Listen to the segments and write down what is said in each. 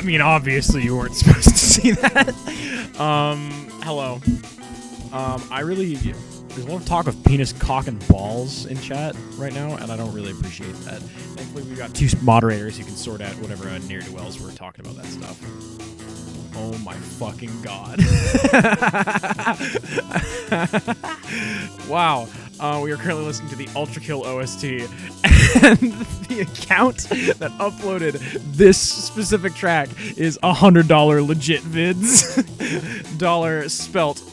mean, obviously you weren't supposed to see that. Hello. There's a lot of talk of penis, cock, and balls in chat right now, and I don't really appreciate that. Thankfully, we've got two moderators who can sort out whatever ne'er-do-wells we're talking about that stuff. Oh my fucking god. Wow. We are currently listening to the Ultra Kill OST, and the account that uploaded this specific track is $100 legit vids. Dollar spelt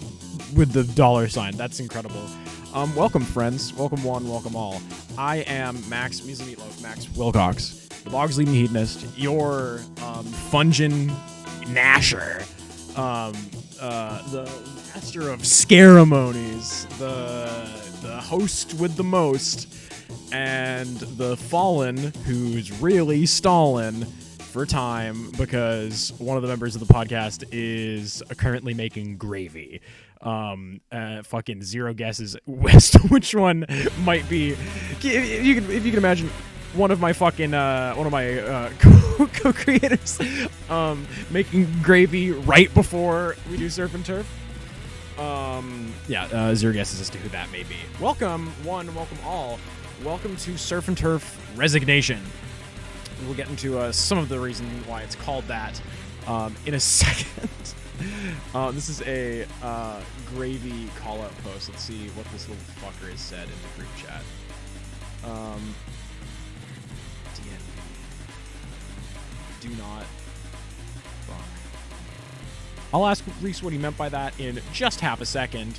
with the dollar sign. That's incredible. Welcome, friends. Welcome one, welcome all. I am Max Measly Meatloaf, Max Wilcox, the Bog's leading hedonist, your Fungin Gnasher, the master of ceremonies, the host with the most, and the fallen who's really stalling for time because one of the members of the podcast is currently making gravy. Fucking zero guesses as to which one might be. If you can imagine one of my co-creators making gravy right before we do Surf and Turf. Zero guesses as to who that may be. Welcome one, welcome all. Welcome to Surf and Turf Resignation. We'll get into some of the reason why it's called that in a second. This is a gravy call-out post. Let's see what this little fucker has said in the group chat. DNP. Do not fuck. I'll ask Reese what he meant by that in just half a second.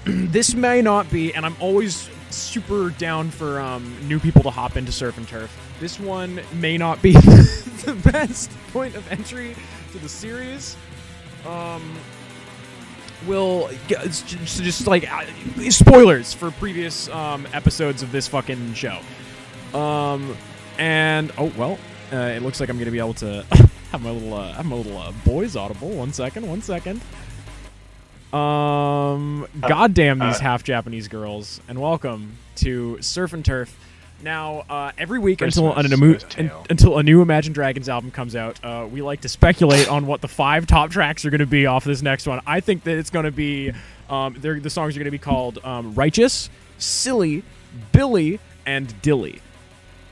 This may not be, and I'm always super down for new people to hop into Surf and Turf. This one may not be the best point of entry to the series. Just like spoilers for previous episodes of this fucking show. It looks like I'm gonna be able to have my little boys audible. One second. Goddamn these half Japanese girls, and welcome to Surf and Turf. Now, every week until a new Imagine Dragons album comes out, we like to speculate on what the 5 top tracks are going to be off this next one. I think that it's going to be, the songs are going to be called Righteous, Silly, Billy, and Dilly.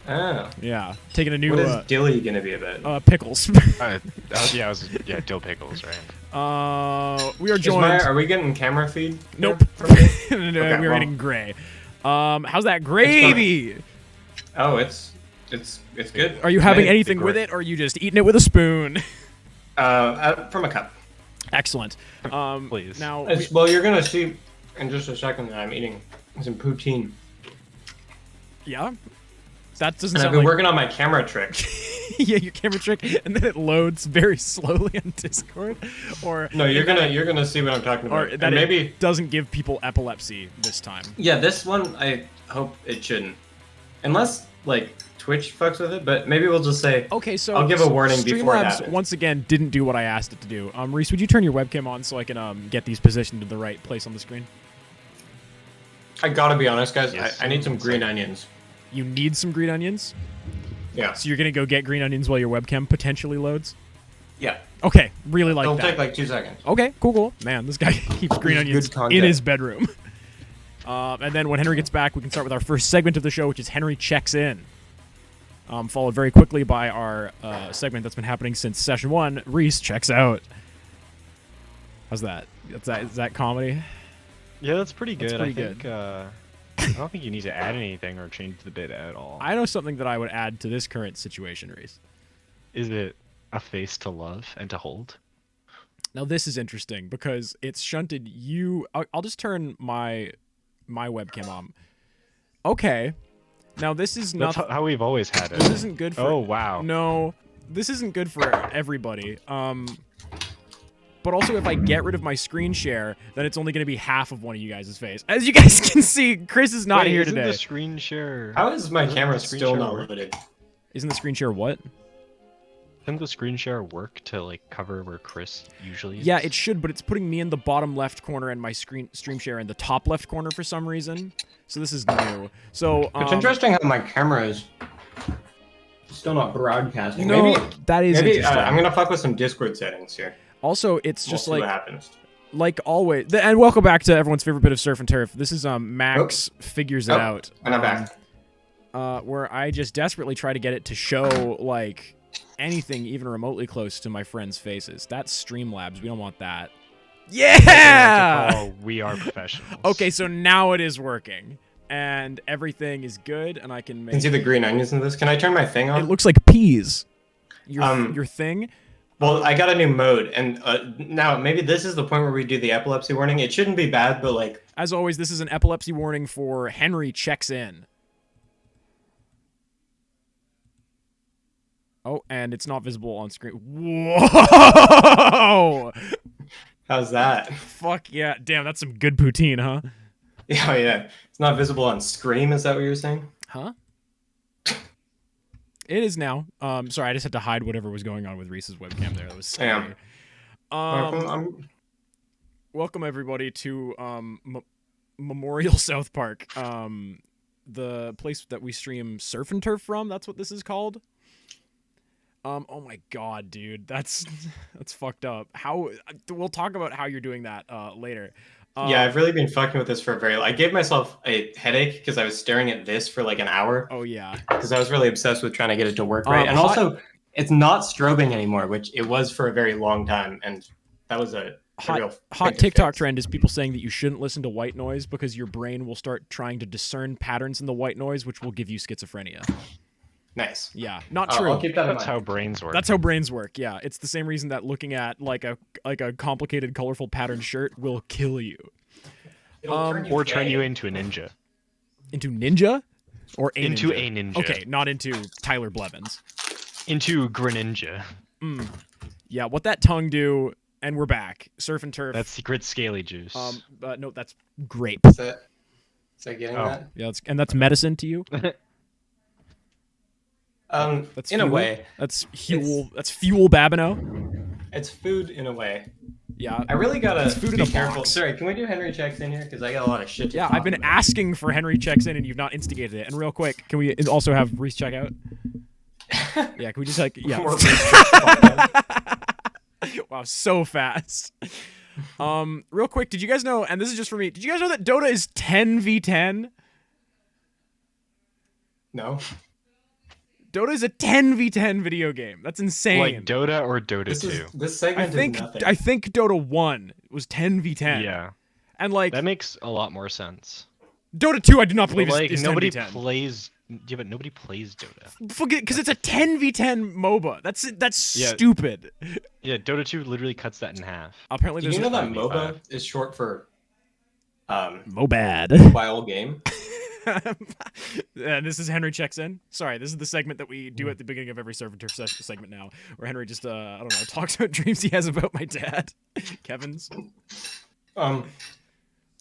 Oh. Yeah. Taking a new... What is Dilly going to be about? Pickles. Dill pickles, right? We are joined... Are we getting camera feed? Nope. Okay, we're getting gray. How's that gravy? Oh, it's good. Are you having anything with it, or are you just eating it with a spoon? From a cup. Excellent. Please. Now, well, you're gonna see in just a second that I'm eating some poutine. Yeah, that doesn't and sound I've been like... working on my camera trick. Yeah, your camera trick, and then it loads very slowly on Discord. Or no, you're gonna see what I'm talking about. Or that maybe it doesn't give people epilepsy this time. Yeah, this one I hope it shouldn't, unless like Twitch fucks with it. But maybe we'll just say okay. So I'll give a warning before it happens. Once again didn't do what I asked it to do. Reese, would you turn your webcam on so I can get these positioned in the right place on the screen? I gotta be honest, guys. Yes. I need some green onions. You need some green onions? Yeah. So you're gonna go get green onions while your webcam potentially loads? Yeah. Okay, really like It'll that. take like 2 seconds. Okay, cool. Man, this guy keeps green onions in his bedroom. And then when Henry gets back, we can start with our first segment of the show, which is Henry Checks In. Followed very quickly by our segment that's been happening since session 1, Reese Checks Out. How's that? Is that comedy? Yeah, that's pretty good. That's pretty I think, I don't think you need to add anything or change the bit at all. I know something that I would add to this current situation, Reese. Is it a face to love and to hold? Now this is interesting because it's shunted you... I'll just turn my webcam on. Okay. Now this is not... That's how we've always had it. This isn't good for... Oh, wow. No, this isn't good for everybody. But also, if I get rid of my screen share, then it's only going to be half of one of you guys' face. As you guys can see, Chris is not here today. Isn't the screen share... How is my camera still not loaded? Isn't the screen share what? Doesn't the screen share work to like cover where Chris usually is? Yeah, it should, but it's putting me in the bottom left corner and my stream share in the top left corner for some reason. So this is new. So it's interesting how my camera is Still not broadcasting. No, maybe that is maybe interesting. I'm gonna fuck with some Discord settings here. Also, it's We'll just see what like happens. always. And welcome back to everyone's favorite bit of surf and turf. This is Max figures it out. And I'm back. Where I just desperately try to get it to show like anything even remotely close to my friends' faces. That's Streamlabs. We don't want that. Yeah. Oh, we are professionals. Okay, so now it is working, and everything is good, and I can You make. can see the green onions in this. Can I turn my thing on? It looks like peas. Your thing. Well, I got a new mode, and now maybe this is the point where we do the epilepsy warning. It shouldn't be bad, but like. As always, this is an epilepsy warning for Henry checks in. Oh, and it's not visible on screen. Whoa! How's that? Fuck yeah. Damn, that's some good poutine, huh? Yeah, oh, yeah. It's not visible on Scream, is that what you're saying? Huh? It is now. Sorry, I just had to hide whatever was going on with Reese's webcam there. That was scary. Welcome everybody to Memorial South Park. The place that we stream Surf and Turf from. That's what this is called. Oh my god, dude, that's fucked up. How we'll talk about how you're doing that later. Yeah, I've really been fucking with this for a very. I gave myself a headache because I was staring at this for like an hour. Oh yeah. Because I was really obsessed with trying to get it to work right, and also it's not strobing anymore, which it was for a very long time, and that was a real hot TikTok trend is people saying that you shouldn't listen to white noise because your brain will start trying to discern patterns in the white noise, which will give you schizophrenia. Nice. Yeah, not true. I'll keep that in That's mind. how brains work. That's how brains work. Yeah, it's the same reason that looking at like a complicated, colorful patterned shirt will kill you. Or turn you into a ninja. Into ninja, or a Into ninja? a ninja. Okay, not into Tyler Blevins. Into Greninja. Yeah, what that tongue do? And we're back. Surf and turf. That's secret scaly juice. No, that's grape. Is that getting that? Yeah, that's medicine to you. That's in fuel? a way. That's fuel. That's fuel, Babineau. It's food in a way. Yeah. I really gotta It's food in be a careful. box. Sorry, can we do Henry checks in here? Because I got a lot of shit to Yeah, talk I've been about. asking for Henry checks in, and you've not instigated it. And real quick, can we also have Reese check out? Yeah, can we just like More yeah? Reese checks podcast. Wow, so fast. Real quick, did you guys know? And this is just for me. Did you guys know that Dota is 10v10? No. Dota is a 10v10 video game. That's insane. Like Dota or Dota 2? This segment is nothing. I think Dota 1 was 10v10. Yeah. And like That makes a lot more sense. Dota 2, I do not believe But, like, is nobody 10v10. plays. Yeah, but nobody plays Dota. Forget, because it's a 10v10 MOBA. That's Yeah. stupid. Yeah, Dota 2 literally cuts that in half. Apparently, Do there's you know that 5v5. MOBA is short for Mobad. mobile game? This is Henry checks in. Sorry, this is the segment that we do at the beginning of every Surf and Turf segment now, where Henry just I don't know, talks about dreams he has about my dad, Kevin's.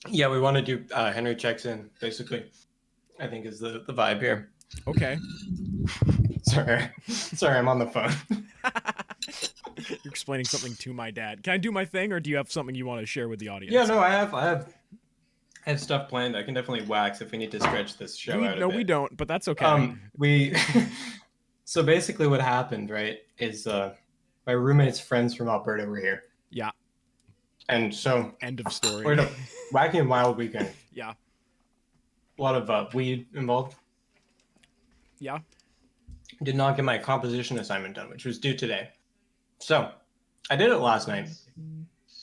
Yeah, we want to do Henry checks in basically. I think is the vibe here. Okay. Sorry, I'm on the phone. You're explaining something to my dad. Can I do my thing, or do you have something you want to share with the audience? Yeah, no, I have stuff planned. I can definitely wax if we need to stretch this show out a bit. No, we don't, but that's okay. So basically what happened, right, is my roommate's friends from Alberta were here. Yeah. And so End of story. we're at a wacky and wild weekend. Yeah. A lot of weed involved. Yeah. Did not get my composition assignment done, which was due today. So I did it last night.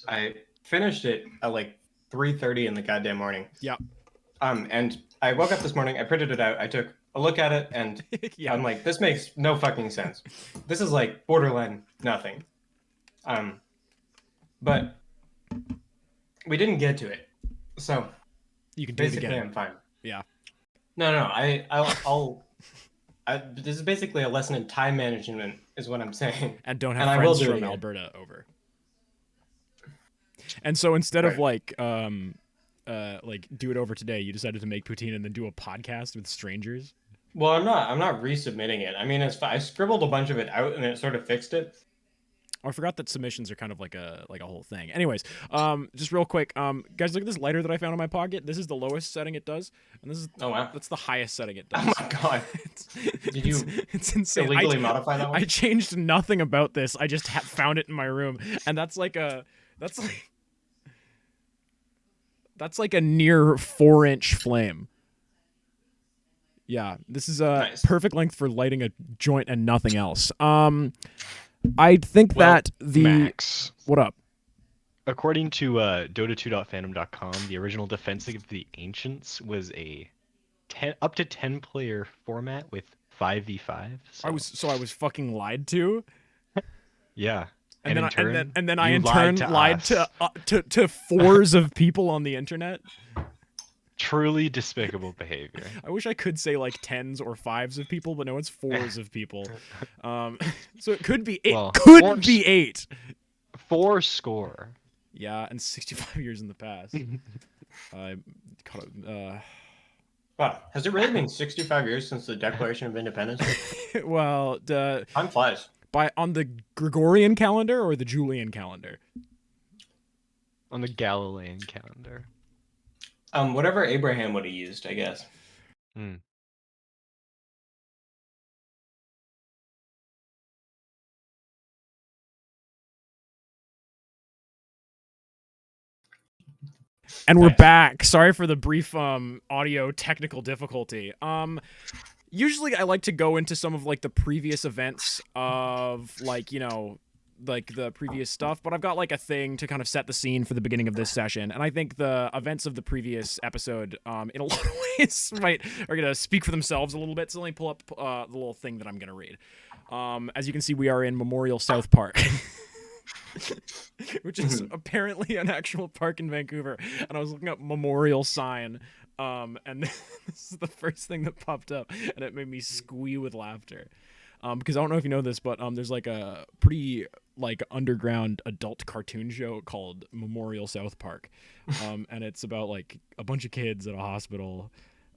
I finished it at like 3:30 in the goddamn morning. Yeah. And I woke up this morning, I printed it out, I took a look at it, and Yeah. I'm like, this makes no fucking sense. This is like borderline nothing. But we didn't get to it. So You can do it basically again. I'm fine. Yeah. No, this is basically a lesson in time management is what I'm saying. And don't And have I will friends do it from again. Alberta over. And so instead of like do it over today, you decided to make poutine and then do a podcast with strangers. Well, I'm not resubmitting it. I mean, I scribbled a bunch of it out and it sort of fixed it. I forgot that submissions are kind of like a whole thing. Anyways, just real quick, guys, look at this lighter that I found in my pocket. This is the lowest setting it does, and this is that's the highest setting it does. Oh my god! Did you it's insane. illegally modify that one? I changed nothing about this. I just found it in my room, and that's like a near 4-inch flame. Yeah, this is a Nice. perfect length for lighting a joint and nothing else. I think that the Max. What up? According to Dota2.fandom.com, the original Defense of the Ancients was a up to 10-player format with 5v5. So. I was fucking lied to. Yeah. And then I you in turn lied to fours of people on the internet. Truly despicable behavior. I wish I could say like 10s or 5s of people, but no, it's 4s of people. So it could be 8. Well, could be 8. 4 score. Yeah, and 65 years in the past. I caught Wow, has it really been 65 years since the Declaration of Independence? well, Time flies. On the Gregorian calendar or the Julian calendar? On the Galilean calendar. Whatever Abraham would have used, I guess. Hmm. And we're Nice. back. Sorry for the brief audio technical difficulty. Usually I like to go into some of like the previous events of like, you know, like the previous stuff, but I've got like a thing to kind of set the scene for the beginning of this session, and I think the events of the previous episode in a lot of ways are gonna speak for themselves a little bit. So let me pull up the little thing that I'm gonna read. As you can see, we are in Memorial South Park. Which is apparently an actual park in Vancouver, and I was looking up memorial sign, and this is the first thing that popped up, and it made me squee with laughter. Because I don't know if you know this, but there's like a pretty like underground adult cartoon show called Memorial South Park, and it's about like a bunch of kids at a hospital.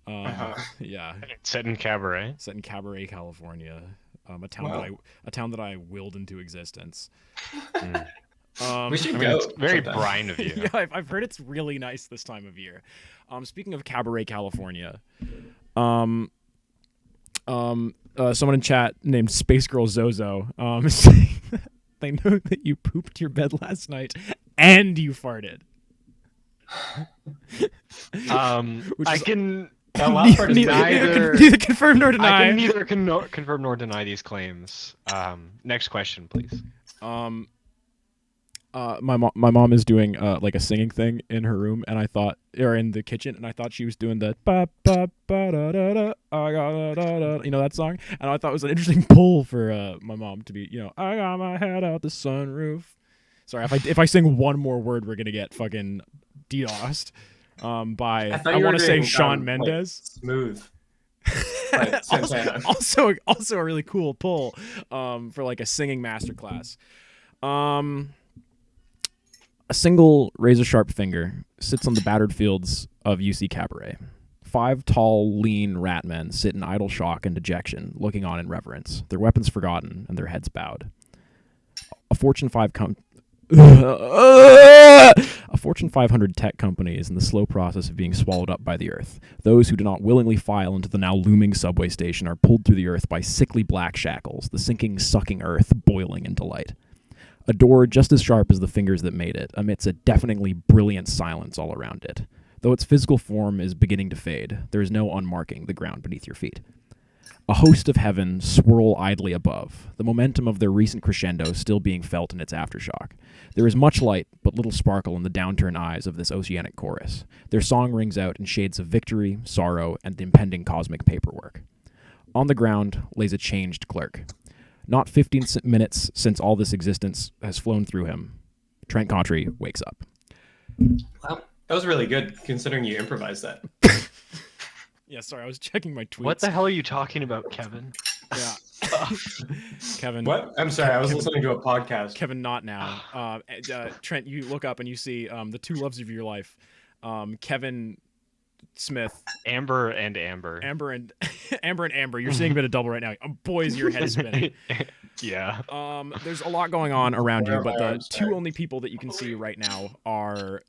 Yeah, Set in Cabaret. Set in Cabaret, California, a town that I willed into existence. We should I mean, go. it's very sometime. Brian of you. Yeah, I've heard it's really nice this time of year. Speaking of Cabaret, California, someone in chat named Space Girl Zozo saying that they know that you pooped your bed last night and you farted. I can That last part is neither confirm nor deny. I can neither confirm nor deny these claims. Next question, please. My mom is doing like a singing thing in her room, and I thought, or in the kitchen, and I thought she was doing the ba ba ba da da da, da da, you know that song, and I thought it was an interesting pull for my mom to be, you know, I got my head out the sunroof. Sorry, if I sing one more word, we're gonna get fucking DDoSed. By I want to say Shawn Mendes. Like, smooth. also a really cool pull for like a singing masterclass. A single razor-sharp finger sits on the battered fields of UC Cabaret. 5 tall, lean rat men sit in idle shock and dejection, looking on in reverence, their weapons forgotten and their heads bowed. A Fortune 500 tech company is in the slow process of being swallowed up by the earth. Those who do not willingly file into the now looming subway station are pulled through the earth by sickly black shackles, the sinking, sucking earth boiling in delight. A door just as sharp as the fingers that made it emits a deafeningly brilliant silence all around it. Though its physical form is beginning to fade, there is no unmarking the ground beneath your feet. A host of heaven swirl idly above, the momentum of their recent crescendo still being felt in its aftershock. There is much light, but little sparkle in the downturned eyes of this oceanic chorus. Their song rings out in shades of victory, sorrow, and the impending cosmic paperwork. On the ground lays a changed clerk. Not 15 minutes since all this existence has flown through him, Trent Contry wakes up. Wow, that was really good, considering you improvised that. Yeah, sorry, I was checking my tweets. What the hell are you talking about, Kevin? Yeah. Kevin. What? I'm sorry, I was listening to a podcast. Kevin, not now. Trent, you look up and you see the two loves of your life. Kevin Smith. Amber and Amber. Amber and Amber. You're seeing a bit of double right now. Boys, your head is spinning. Yeah. There's a lot going on around Where you, are but my the arms two back? only people that you can see right now are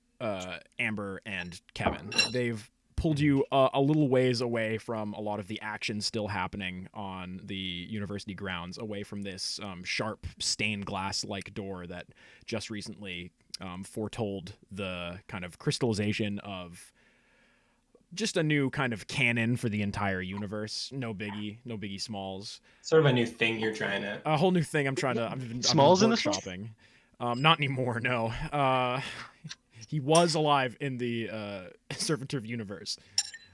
Amber and Kevin. They've pulled you a little ways away from a lot of the action still happening on the university grounds, away from this sharp stained glass like door that just recently foretold the kind of crystallization of just a new kind of canon for the entire universe. No biggie smalls. Sort of a new thing you're trying to. A whole new thing I've been Smalls in this one? workshopping. Not anymore, no. He was alive in the Servitor universe.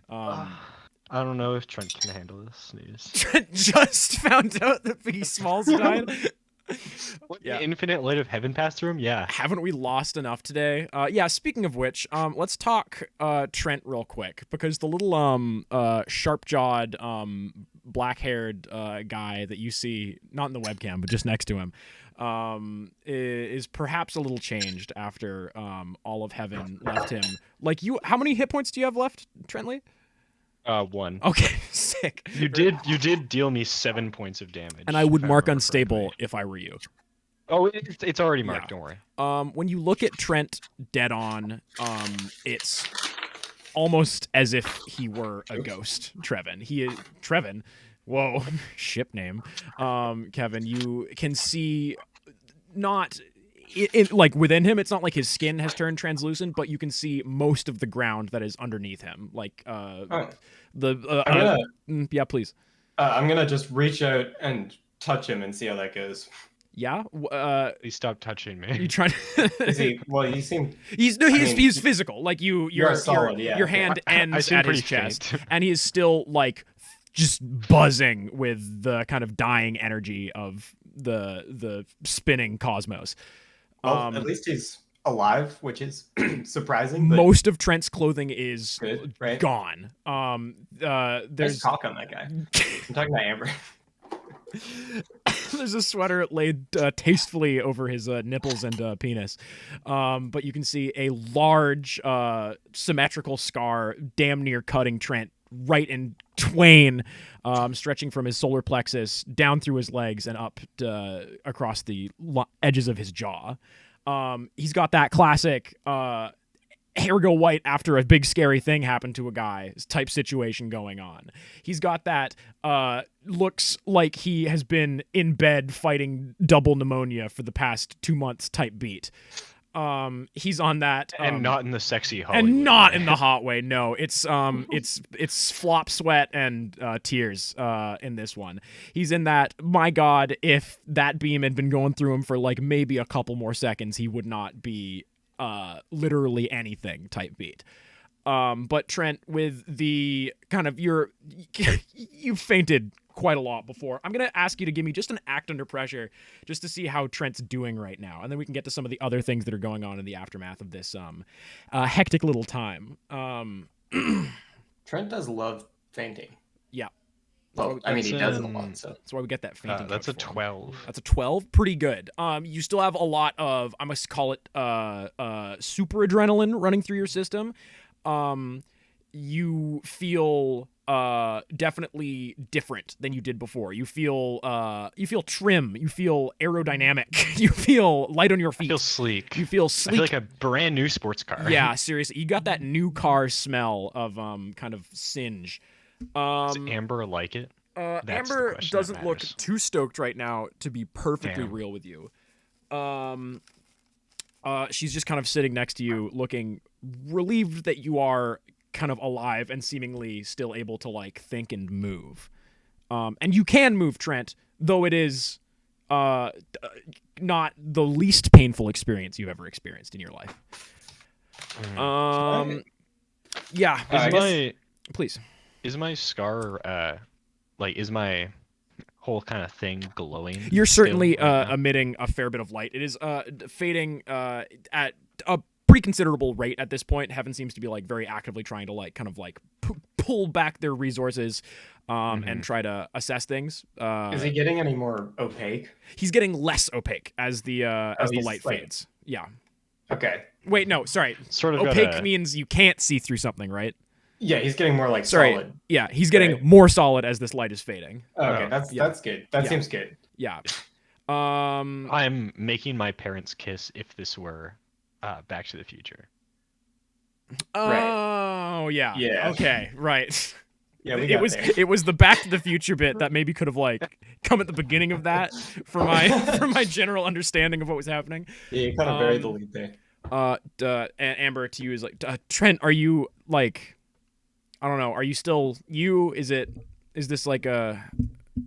I don't know if Trent can handle this news. Trent just found out that Biggie Smalls died. What, Yeah. the infinite light of heaven passed through him? Yeah. Haven't we lost enough today? Yeah, speaking of which, let's talk Trent real quick, because the little sharp-jawed, black-haired guy that you see, not in the webcam, but just next to him, is perhaps a little changed after all of heaven left him. Like, how many hit points do you have left, Trentley? 1. Okay, sick. You did deal me 7 points of damage. And I would if mark remember unstable correctly. if I were you. Oh, it's already marked. Yeah. Don't worry. When you look at Trent dead on, it's almost as if he were a ghost. Trevin. Whoa, ship name. Kevin, you can see not like within him. It's not like his skin has turned translucent, but you can see most of the ground that is underneath him. Like yeah, please. I'm gonna just reach out and touch him and see how that goes. Yeah. Please stop touching me. You trying? Is he? Well, you seem. He's physical. Like your solid, yeah. your hand ends seem at his pretty chest, faint. and he is still like just buzzing with the kind of dying energy of the spinning cosmos. Well, at least he's alive, which is surprising. But Most of Trent's clothing is good, right? gone. There's There's cock on that guy. I'm talking about Amber. there's a sweater laid tastefully over his nipples and penis, but you can see a large symmetrical scar damn near cutting Trent right in twain, stretching from his solar plexus down through his legs and up across the edges of his jaw. He's got that classic hair go white after a big scary thing happened to a guy type situation going on. He's got that looks like he has been in bed fighting double pneumonia for the past 2 months type beat. He's on that And not in the sexy Hollywood and not way. in the hot way. No, it's flop sweat and tears in this one. He's in that, my God, if that beam had been going through him for like maybe a couple more seconds, he would not be literally anything type beat. But Trent, with the kind of you fainted quite a lot before. I'm gonna ask you to give me just an act under pressure, just to see how Trent's doing right now, and then we can get to some of the other things that are going on in the aftermath of this hectic little time. Trent does love fainting. Yeah. Well, I mean, he does it a lot. So That's why we get that fainting. That's a coach for him. 12. That's a 12. Pretty good. You still have a lot of, I must call it super adrenaline running through your system. You feel definitely different than you did before. You feel trim. You feel aerodynamic. You feel light on your feet. I feel sleek. You feel I sleek. feel like a brand new sports car. Yeah, seriously. You got that new car smell of kind of singe. Does Amber like it? That's the Amber question that doesn't look matters. too stoked right now, to be perfectly Damn. real with you. She's just kind of sitting next to you, looking relieved that you are kind of alive and seemingly still able to like think and move. And you can move, Trent, though it is not the least painful experience you've ever experienced in your life. Yeah, please. Is my scar is my whole kind of thing glowing? You're certainly still right now? emitting a fair bit of light. It is fading at a pretty considerable rate at this point. Heaven seems to be like very actively trying to like kind of like pull back their resources and try to assess things. is he getting any more opaque? He's getting less opaque as the he's, light like- fades. Yeah. Okay. Wait, no, sorry. Sort of Opaque got a, means you can't see through something, right? Yeah, he's getting more like Sorry. solid. Yeah, he's getting Right. more solid as this light is fading. Okay, Oh, that's yeah. good. That Yeah. seems good. Yeah. I'm making my parents kiss if this were Back to the Future. Right. Oh yeah. Yeah. Okay. Right. Yeah, we It got was there. it was the Back to the Future bit that maybe could have like come at the beginning of that for my for my general understanding of what was happening. Yeah, you kind of buried the Um. lead there. Amber, to you is like Trent. Are you like? I don't know. Are you still you? Is it? Is this like a?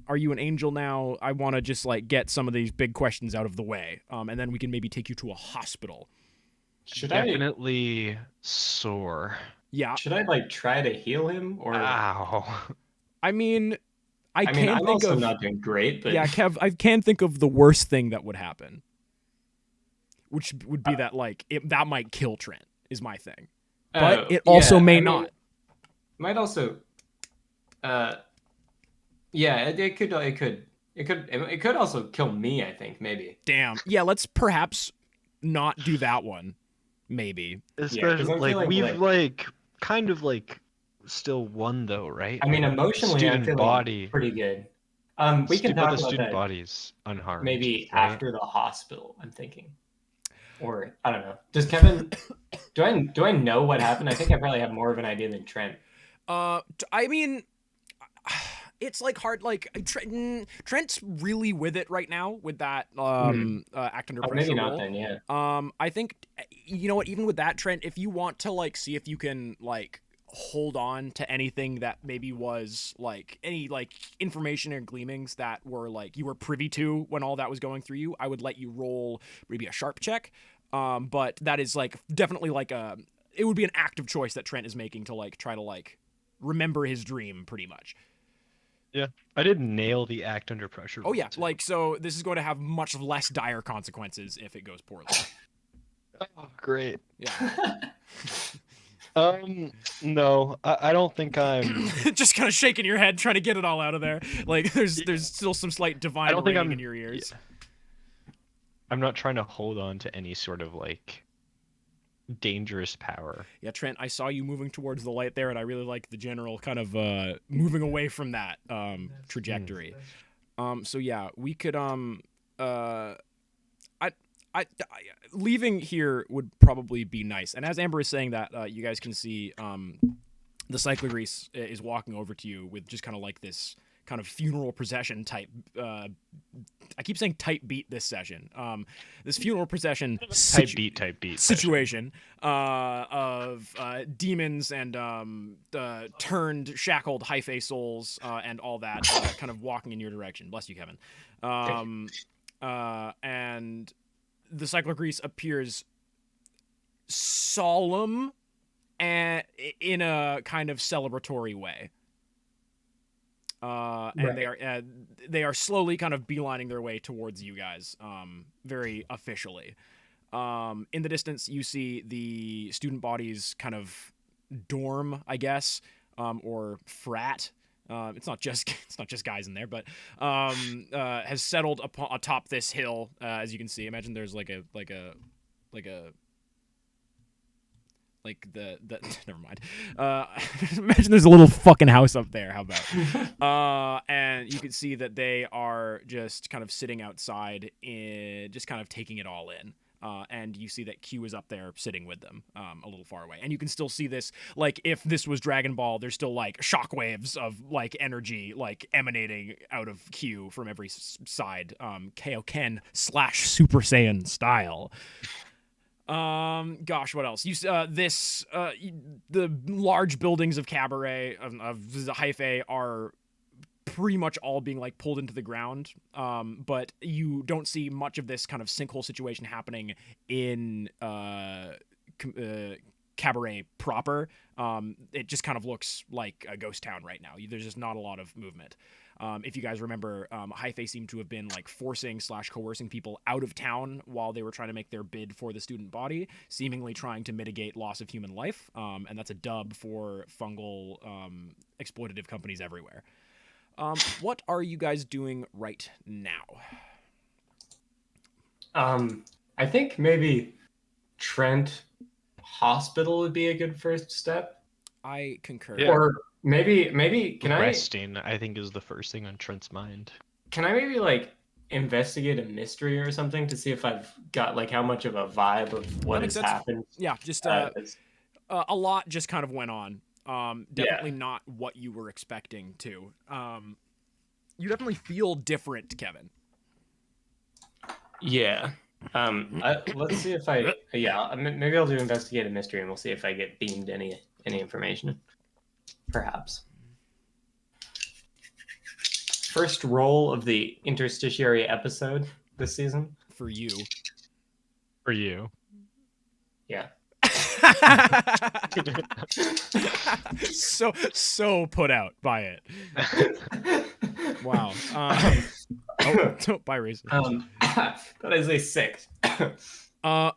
Are you an angel now? I want to just like get some of these big questions out of the way, and then we can maybe take you to a hospital. Should I Definitely sore. Yeah. should I like try to heal him or Ow. I mean, I I mean, can I'm think also of not doing great, but yeah, Kev. I can think of the worst thing that would happen, which would be that like that might kill Trent. Is my thing, but oh, it also yeah, may I mean, not. might also uh yeah, it could also kill me, I think, maybe. Damn. Yeah, let's perhaps not do that one. Maybe. Yeah, because Especially I'm like feeling we've like like kind of like still won though, right? I mean, Like the emotionally I'm student feeling body, pretty good. We can but talk the about student that body's unharmed, maybe right? after the hospital, I'm thinking. Or I don't know. Does Kevin do I know what happened? I think I probably have more of an idea than Trent. I mean, it's like hard. Like Trent's really with it right now with that Hmm. act under Oh, maybe pressure not role. then, yeah. I think you know what. Even with that, Trent, if you want to like see if you can like hold on to anything that maybe was like any like information or gleamings that were like you were privy to when all that was going through you, I would let you roll maybe a sharp check. But that is like definitely like a it would be an active choice that Trent is making to like try to like remember his dream pretty much. Yeah. I did nail the act under pressure Oh roll yeah, too. like so this is going to have much less dire consequences if it goes poorly. Oh, great. Yeah. No, I don't think I'm. Just kind of shaking your head trying to get it all out of there. Like there's still some slight I divine don't think ringing in I'm. your Yeah, ears. I'm not trying to hold on to any sort of like dangerous power. Yeah, Trent, I saw you moving towards the light there and I really like the general kind of moving away from that trajectory. So yeah, we could uh I leaving here would probably be nice. And as Amber is saying that, you guys can see the cyclogrease is walking over to you with just kind of like this kind of funeral procession type. I keep saying type beat this session. This funeral procession Type beat session. situation of demons and turned shackled hyphae souls and all that kind of walking in your direction. Bless you, Kevin. And the cyclogrease appears solemn and in a kind of celebratory way. And Right. they are slowly kind of beelining their way towards you guys, very officially. In the distance, you see the student body's kind of dorm, I guess, or frat. It's not just guys in there, but has settled atop this hill, as you can see. Imagine there's like a like the never mind. Imagine there's a little fucking house up there. How about? And you can see that they are just kind of sitting outside, just kind of taking it all in. And you see that Q is up there sitting with them, a little far away. And you can still see this, like if this was Dragon Ball, there's still like shockwaves of like energy like emanating out of Q from every side, Kaioken / Super Saiyan style. Gosh, what else? The large buildings of Cabaret of the Hyphae are pretty much all being like pulled into the ground. But you don't see much of this kind of sinkhole situation happening in Cabaret proper. It just kind of looks like a ghost town right now. There's just not a lot of movement. If you guys remember, Hyphae seemed to have been like forcing / coercing people out of town while they were trying to make their bid for the student body, seemingly trying to mitigate loss of human life. And that's a dub for fungal exploitative companies everywhere. What are you guys doing right now? I think maybe Trent Hospital would be a good first step. I concur. Yeah. Or maybe can I Resting, I think, is the first thing on Trent's mind. maybe like investigate a mystery or something to see if I've got like how much of a vibe of what makes has sense. happened? Yeah, just It's- a lot just kind of went on. Definitely yeah, not what you were expecting to. You definitely feel different, Kevin. yeah. Let's see if maybe I'll do investigate a mystery and we'll see if I get beamed any information. Perhaps. First roll of the interstitiary episode this season. For you. For you. Yeah. so put out by it. Wow. Bye, Reese. That is a 6. I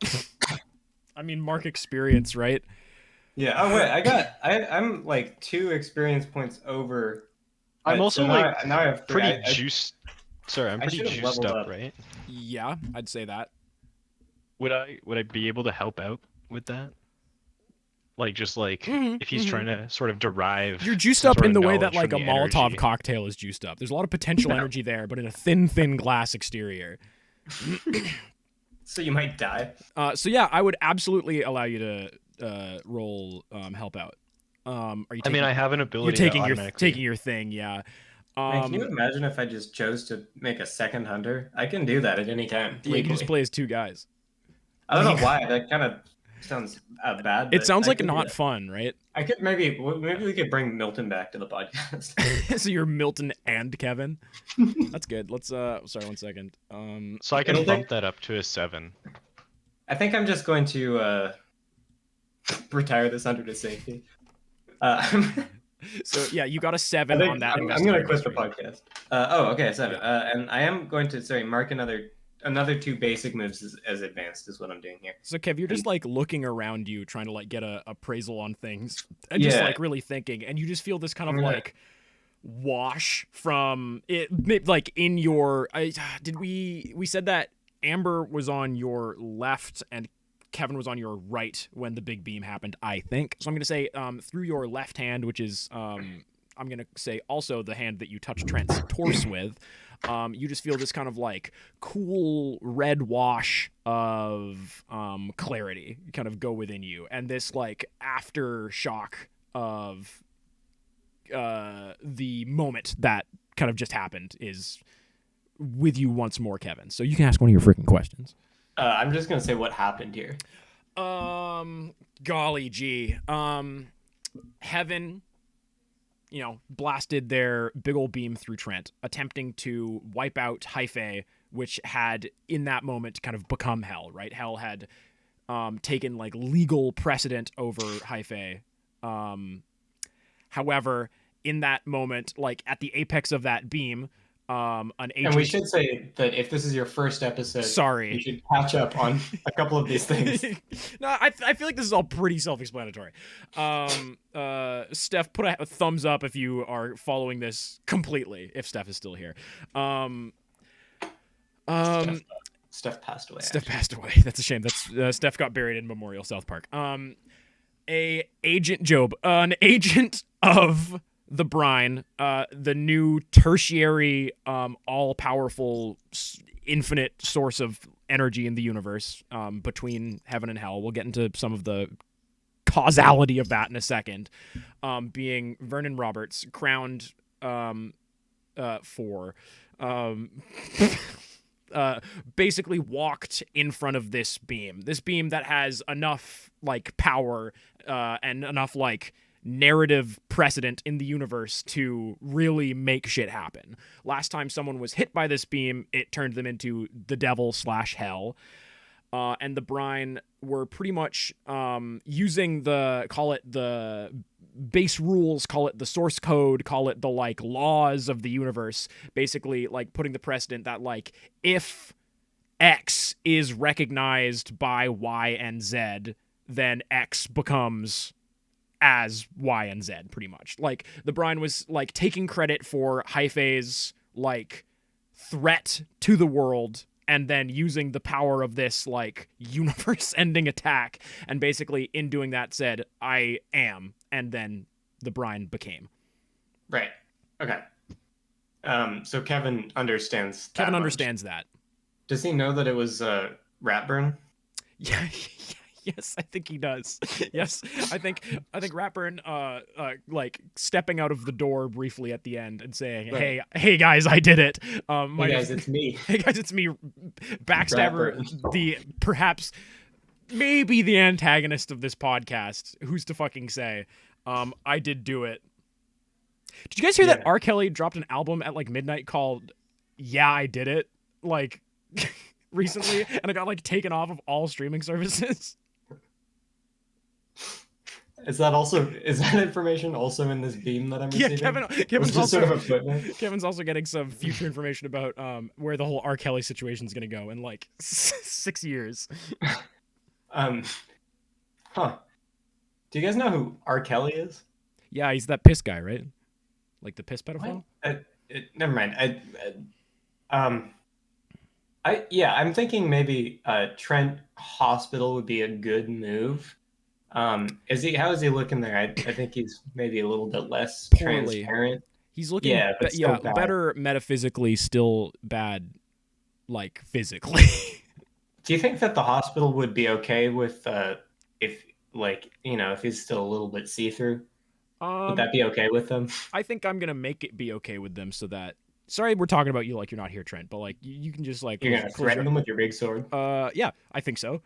mean, mark experience, right? Yeah. Oh wait, I'm like 2 experience points over. I'm also so like now I have 3. pretty juiced. Sorry, I'm I pretty should have juiced leveled up, up. right? Yeah, I'd say that. Would I be able to help out with that? Like just like Mhm, if he's trying to sort of derive You're juiced some up sort in of the way that knowledge like a from the Molotov energy. cocktail is juiced up. There's a lot of potential energy there, but in a thin glass exterior. So you might die. So yeah, I would absolutely allow you to roll help out. Are you? I mean, I have an You're ability taking to your automatically. taking your thing, yeah. Man, can you imagine if I just chose to make a second hunter? I can do that at any time. Yeah, you can just legally. play as 2 guys. I don't know why. That kind of sounds bad. It But sounds I like could do not that. fun, right? I could maybe we could bring Milton back to the podcast. So you're Milton and Kevin. That's good. Let's sorry, 1 second. So I can It'll bump take- that up to a 7. I think I'm just going to retire this under to safety. So yeah, you got a I 7 think on that. I'm going to quit the investigation. podcast. Okay, 7. And I am going to mark another 2 basic moves as advanced is what I'm doing here. So Kev, you're just like looking around you, trying to like get a appraisal on things, and just like really thinking, and you just feel this kind of like wash from it, like in your. We said that Amber was on your left and Kevin was on your right when the big beam happened, I think. So I'm gonna say through your left hand, which is I'm gonna say also the hand that you touch Trent's torso with. You just feel this kind of like cool red wash of clarity kind of go within you, and this like aftershock of the moment that kind of just happened is with you once more, Kevin. So you can ask one of your freaking questions. I'm just gonna say what happened here. Golly gee. Heaven, blasted their big old beam through Trent, attempting to wipe out Hyphae, which had in that moment kind of become Hell, right? Hell had taken like legal precedent over Hyphae. However, in that moment, like at the apex of that beam, an agent. And we should say that if this is your first episode, you should catch up on a couple of these things. No, I feel like this is all pretty self-explanatory. Steph, put a thumbs up if you are following this completely. If Steph is still here. Steph passed away. Steph passed away. That's a shame. That's Steph got buried in Memorial South Park. An agent of the Brine, the new tertiary, all-powerful, infinite source of energy in the universe, between heaven and hell. We'll get into some of the causality of that in a second. Being Vernon Roberts, crowned basically walked in front of this beam that has enough like power and enough like narrative precedent in the universe to really make shit happen. Last time someone was hit by this beam, it turned them into the devil / hell. And the Brine were pretty much using call it the base rules, call it the source code, call it the like laws of the universe, basically like putting the precedent that like if X is recognized by Y and Z, then X becomes as Y and Z, pretty much. Like the Brine was like taking credit for Hyphae's like threat to the world, and then using the power of this like universe-ending attack, and basically in doing that said, "I am," and then the Brine became. Right. Okay. So Kevin understands that Kevin much. understands that. Does he know that it was Ratburn? Yeah, yes, I think he does. Yes, I think Ratburn, like stepping out of the door briefly at the end and saying, Right. "Hey guys, I did it." Hey Might guys, have, it's me. hey guys, it's me, Backstabber, Ratburn. the perhaps maybe the antagonist of this podcast. Who's to fucking say? I did do it. Did you guys hear that Yeah. R. Kelly dropped an album at like midnight called "Yeah, I Did It"? Like recently, and it got like taken off of all streaming services. Is that information also in this beam that I'm Yeah, receiving? Kevin's just also sort of a footnote. Kevin's also getting some future information about where the whole R. Kelly situation is gonna go in like 6 years. Um, huh. Do you guys know who R. Kelly is? Yeah, he's that piss guy, right? Like the piss pedophile. Never mind. I'm thinking maybe Trent Hospital would be a good move. How is he looking there? I think he's maybe a little bit less Poorly. transparent. He's looking, but still bad. better metaphysically, still bad, like physically. Do you think that the hospital would be okay with if he's still a little bit see-through? Would that be okay with them? I think I'm gonna make it be okay with them so that. Sorry, we're talking about you like you're not here, Trent, but like you can just like You're gonna threaten them with your big sword? Yeah, I think so.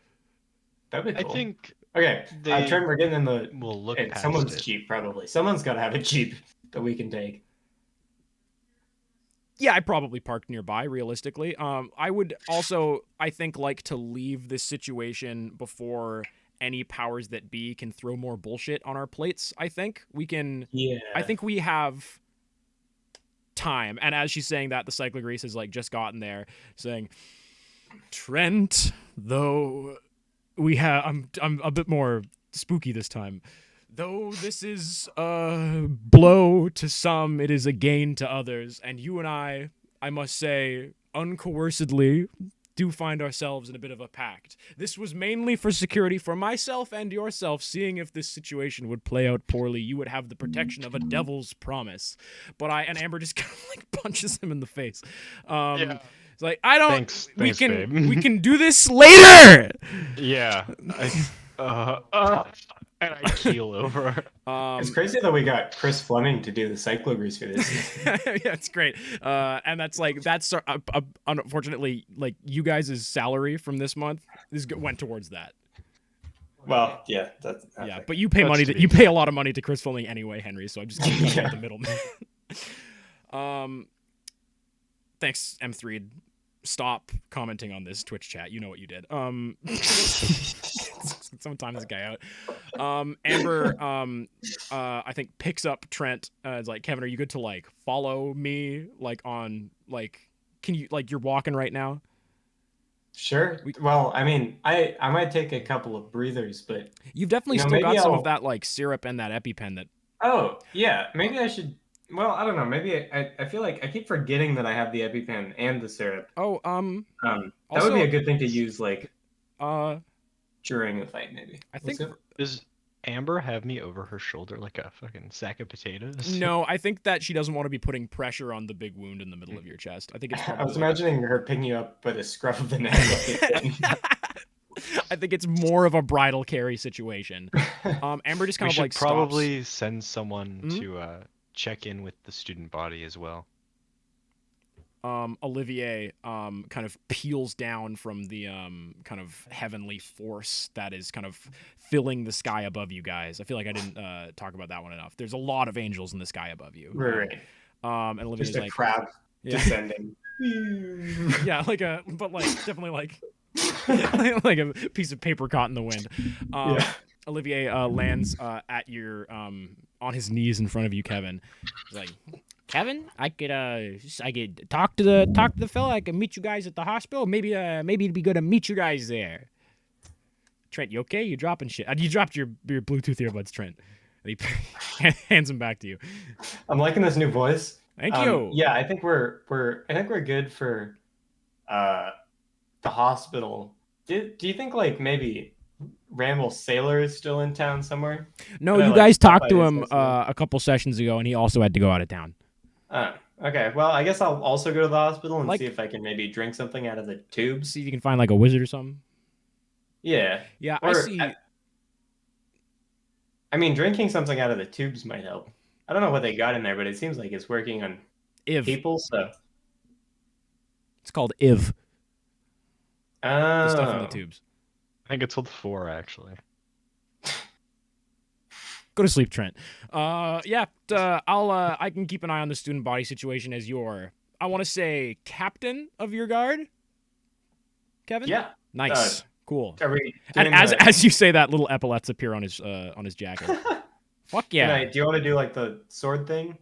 That'd be cool. I think Okay, Trent, we're getting in the. we'll look past someone's it. Jeep, probably. Someone's got to have a Jeep that we can take. Yeah, I probably parked nearby, realistically. I would also, I think, like to leave this situation before any powers that be can throw more bullshit on our plates. I think we can. Yeah. I think we have time. And as she's saying that, the cycling race has like just gotten there, saying, Trent, though we have, I'm a bit more spooky this time. Though this is a blow to some, it is a gain to others. And you and I must say, uncoercedly, do find ourselves in a bit of a pact. This was mainly for security for myself and yourself, seeing if this situation would play out poorly. You would have the protection of a devil's promise. And Amber just kind of like punches him in the face. Yeah. It's like, I don't. Thanks, we can babe. we can do this later. Yeah. And I keel over. It's crazy that we got Chris Fleming to do the cyclogrease for this. Yeah, it's great. And that's unfortunately like you guys' salary from this month went towards that. Well, yeah, that's Yeah, but you pay That's money to to be you pay a lot of money to Chris Fleming anyway, Henry. So I'm just keeping Yeah. the middleman. Thanks, M3. Stop commenting on this Twitch chat. You know what you did. Sometime this guy out. Amber, I think picks up Trent. It's like, Kevin, are you good to like follow me? Like on like, can you like you're walking right now? Sure. Well, I mean, I might take a couple of breathers, but You've definitely still maybe got some I'll- of that like syrup and that EpiPen that. oh yeah, maybe I should. Well, I don't know. Maybe I feel like I keep forgetting that I have the EpiPen and the syrup. Oh, That also, would be a good thing to use like uh, during the fight, maybe. I think. Does Amber have me over her shoulder like a fucking sack of potatoes? No, I think that she doesn't want to be putting pressure on the big wound in the middle of your chest. I think it's probably. I was imagining her picking you up by the scruff of the neck. I think it's more of a bridal carry situation. Amber just kind We of should like probably send someone Mhm. to check in with the student body as well. Olivier kind of peels down from the kind of heavenly force that is kind of filling the sky above you guys. I feel like I didn't talk about that one enough. There's a lot of angels in the sky above you. Right. And Olivier's Just a like, crab yeah, descending. yeah, but definitely like like a piece of paper caught in the wind. Yeah. Olivier lands at your on his knees in front of you, Kevin. He's like, Kevin, I could talk to the fella. I could meet you guys at the hospital. Maybe it'd be good to meet you guys there. Trent, you okay? You dropping shit? You dropped your Bluetooth earbuds, Trent. And he hands them back to you. I'm liking this new voice. Thank you. Yeah, I think we're good for the hospital. Do you think like maybe Randall Sailor is still in town somewhere? No, Could I, you like, guys stop talked by to his him house? a couple sessions ago, and he also had to go out of town. Oh, Okay, well, I guess I'll also go to the hospital and Like- see if I can maybe drink something out of the tubes. See if you can find like a wizard or something. Yeah. Yeah, I Or, see. I mean, drinking something out of the tubes might help. I don't know what they got in there, but it seems like it's working on Iv. people, so. It's called Iv. Oh. The stuff in the tubes. I think it's called 4 actually. Go to sleep, Trent. Yeah. I can keep an eye on the student body situation as your, I want to say, captain of your guard. Kevin. Yeah. Nice. Cool. Are we And doing as you say that, little epaulets appear on his jacket. Fuck yeah. do you want to do like the sword thing?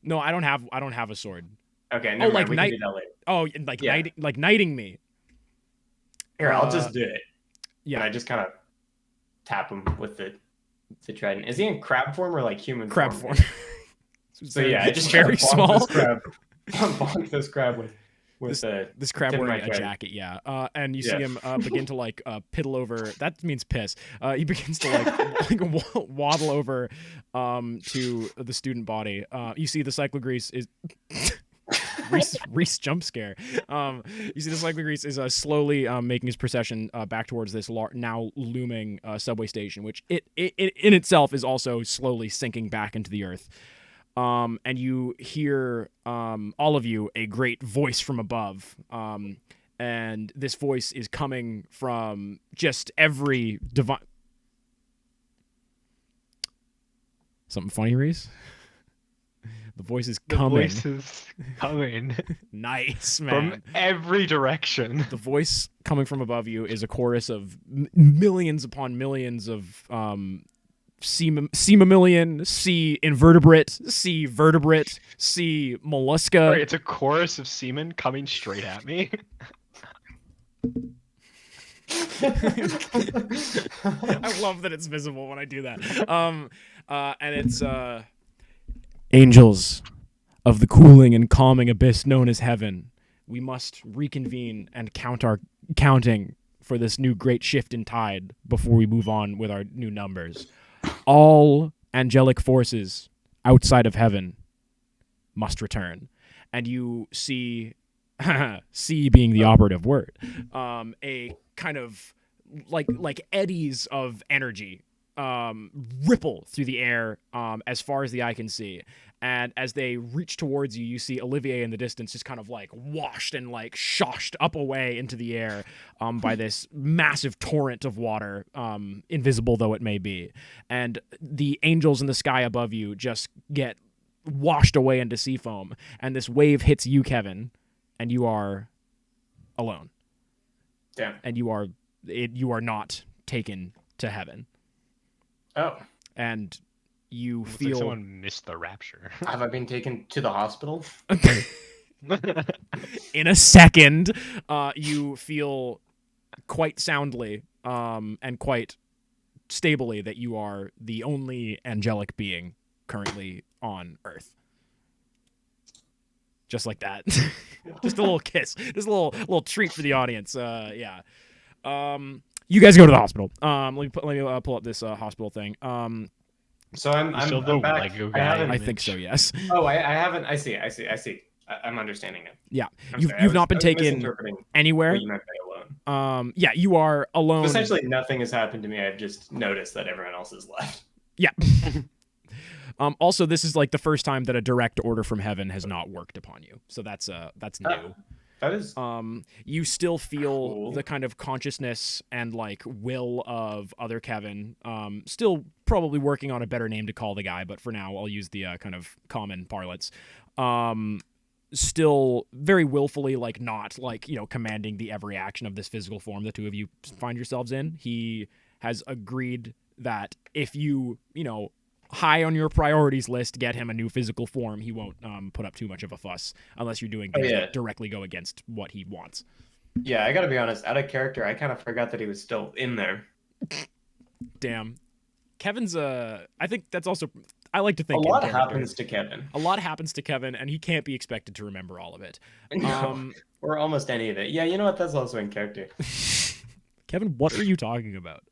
No, I don't have a sword. Okay, never like mind. We knight- can do that later. Oh, Yeah. knighting me. Here, I'll just do it. Yeah. And I just kind of tap him with the trident. Is he in crab form or like human Crab form? form. So yeah, I just very kinda bonk small. This crab, bonk this crab with This crab tip of wearing my a trident. jacket, yeah. And you see Yeah. him begin to like piddle over. That means piss. He begins to like waddle over to the student body. You see the cyclogrease is Reese jump scare. You see the cyclogrease is slowly making his procession back towards this now looming subway station, which it in itself is also slowly sinking back into the earth. And you hear, all of you, a great voice from above. And this voice is coming from just every divine. Something funny, Reese? The voice is coming. The voice is coming Nice, man. from every direction. The voice coming from above you is a chorus of millions upon millions of C mammalian, C invertebrate, C vertebrate, C mollusca. Sorry, it's a chorus of semen coming straight at me. I love that it's visible when I do that. And it's angels of the cooling and calming abyss known as heaven. We must reconvene and count our counting for this new great shift in tide before we move on with our new numbers. All angelic forces outside of heaven must return. And you see, see being the operative word, a kind of like eddies of energy ripple through the air as far as the eye can see. And as they reach towards you, you see Olivier in the distance just kind of like washed and like shoshed up away into the air by this massive torrent of water, invisible though it may be. And the angels in the sky above you just get washed away into sea foam. And this wave hits you, Kevin, and you are alone. Damn. And you are not taken to heaven. Oh, And you Looks feel like someone missed the rapture. have I been taken to the hospital? in a second, you feel quite soundly and quite stably that you are the only angelic being currently on Earth. Just like that. Just a little kiss. Just a little treat for the audience. Yeah. You guys go to the hospital. Let me pull up this hospital thing. So I'm Still the I'm back. Lego I guy. haven't. I think so. Yes. Oh, I haven't. I see. I'm understanding it. Yeah. I'm You've sorry, you've not been I was taken misinterpreting anywhere. what you meant by alone. Yeah. You are alone. So essentially, nothing has happened to me. I've just noticed that everyone else is left. Yeah. Also, this is like the first time that a direct order from heaven has not worked upon you. So that's new. That is. You still feel Cool. the kind of consciousness and like will of other Kevin. Still probably working on a better name to call the guy, but for now I'll use the kind of common parlance. Still very willfully like not like, commanding the every action of this physical form the two of you find yourselves in. He has agreed that if you, high on your priorities list, get him a new physical form, he won't put up too much of a fuss unless you're doing things that directly go against what he wants. Yeah, I gotta be honest. Out of character, I kind of forgot that he was still in there. Damn. Kevin's I think that's also, I like to think A lot in character. happens to Kevin. A lot happens to Kevin, and he can't be expected to remember all of it. No, or almost any of it. Yeah, you know what? That's also in character. Kevin, what are you talking about?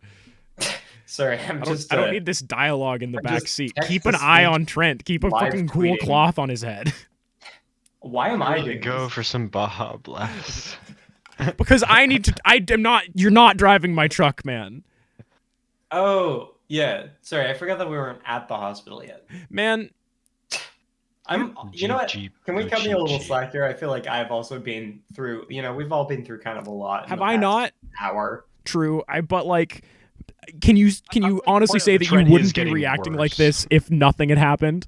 Sorry, I don't need this dialogue in the I back just seat. text Keep to an eye speak on Trent. Keep a live fucking cool tweeting. cloth on his head. Why am I Really doing go this? for some Baja Blast. Because I need to. I am not. You're not driving my truck, man. Oh, yeah. Sorry, I forgot that we weren't at the hospital yet. Man, You know Jeep, what? Jeep, Can we go cut me a cheap, little cheap. slack here? I feel like I've also been through, we've all been through kind of a lot in have the I past not? hour. True. But like, can you honestly Point out say the that you trend is wouldn't be getting reacting like worse. this if nothing had happened?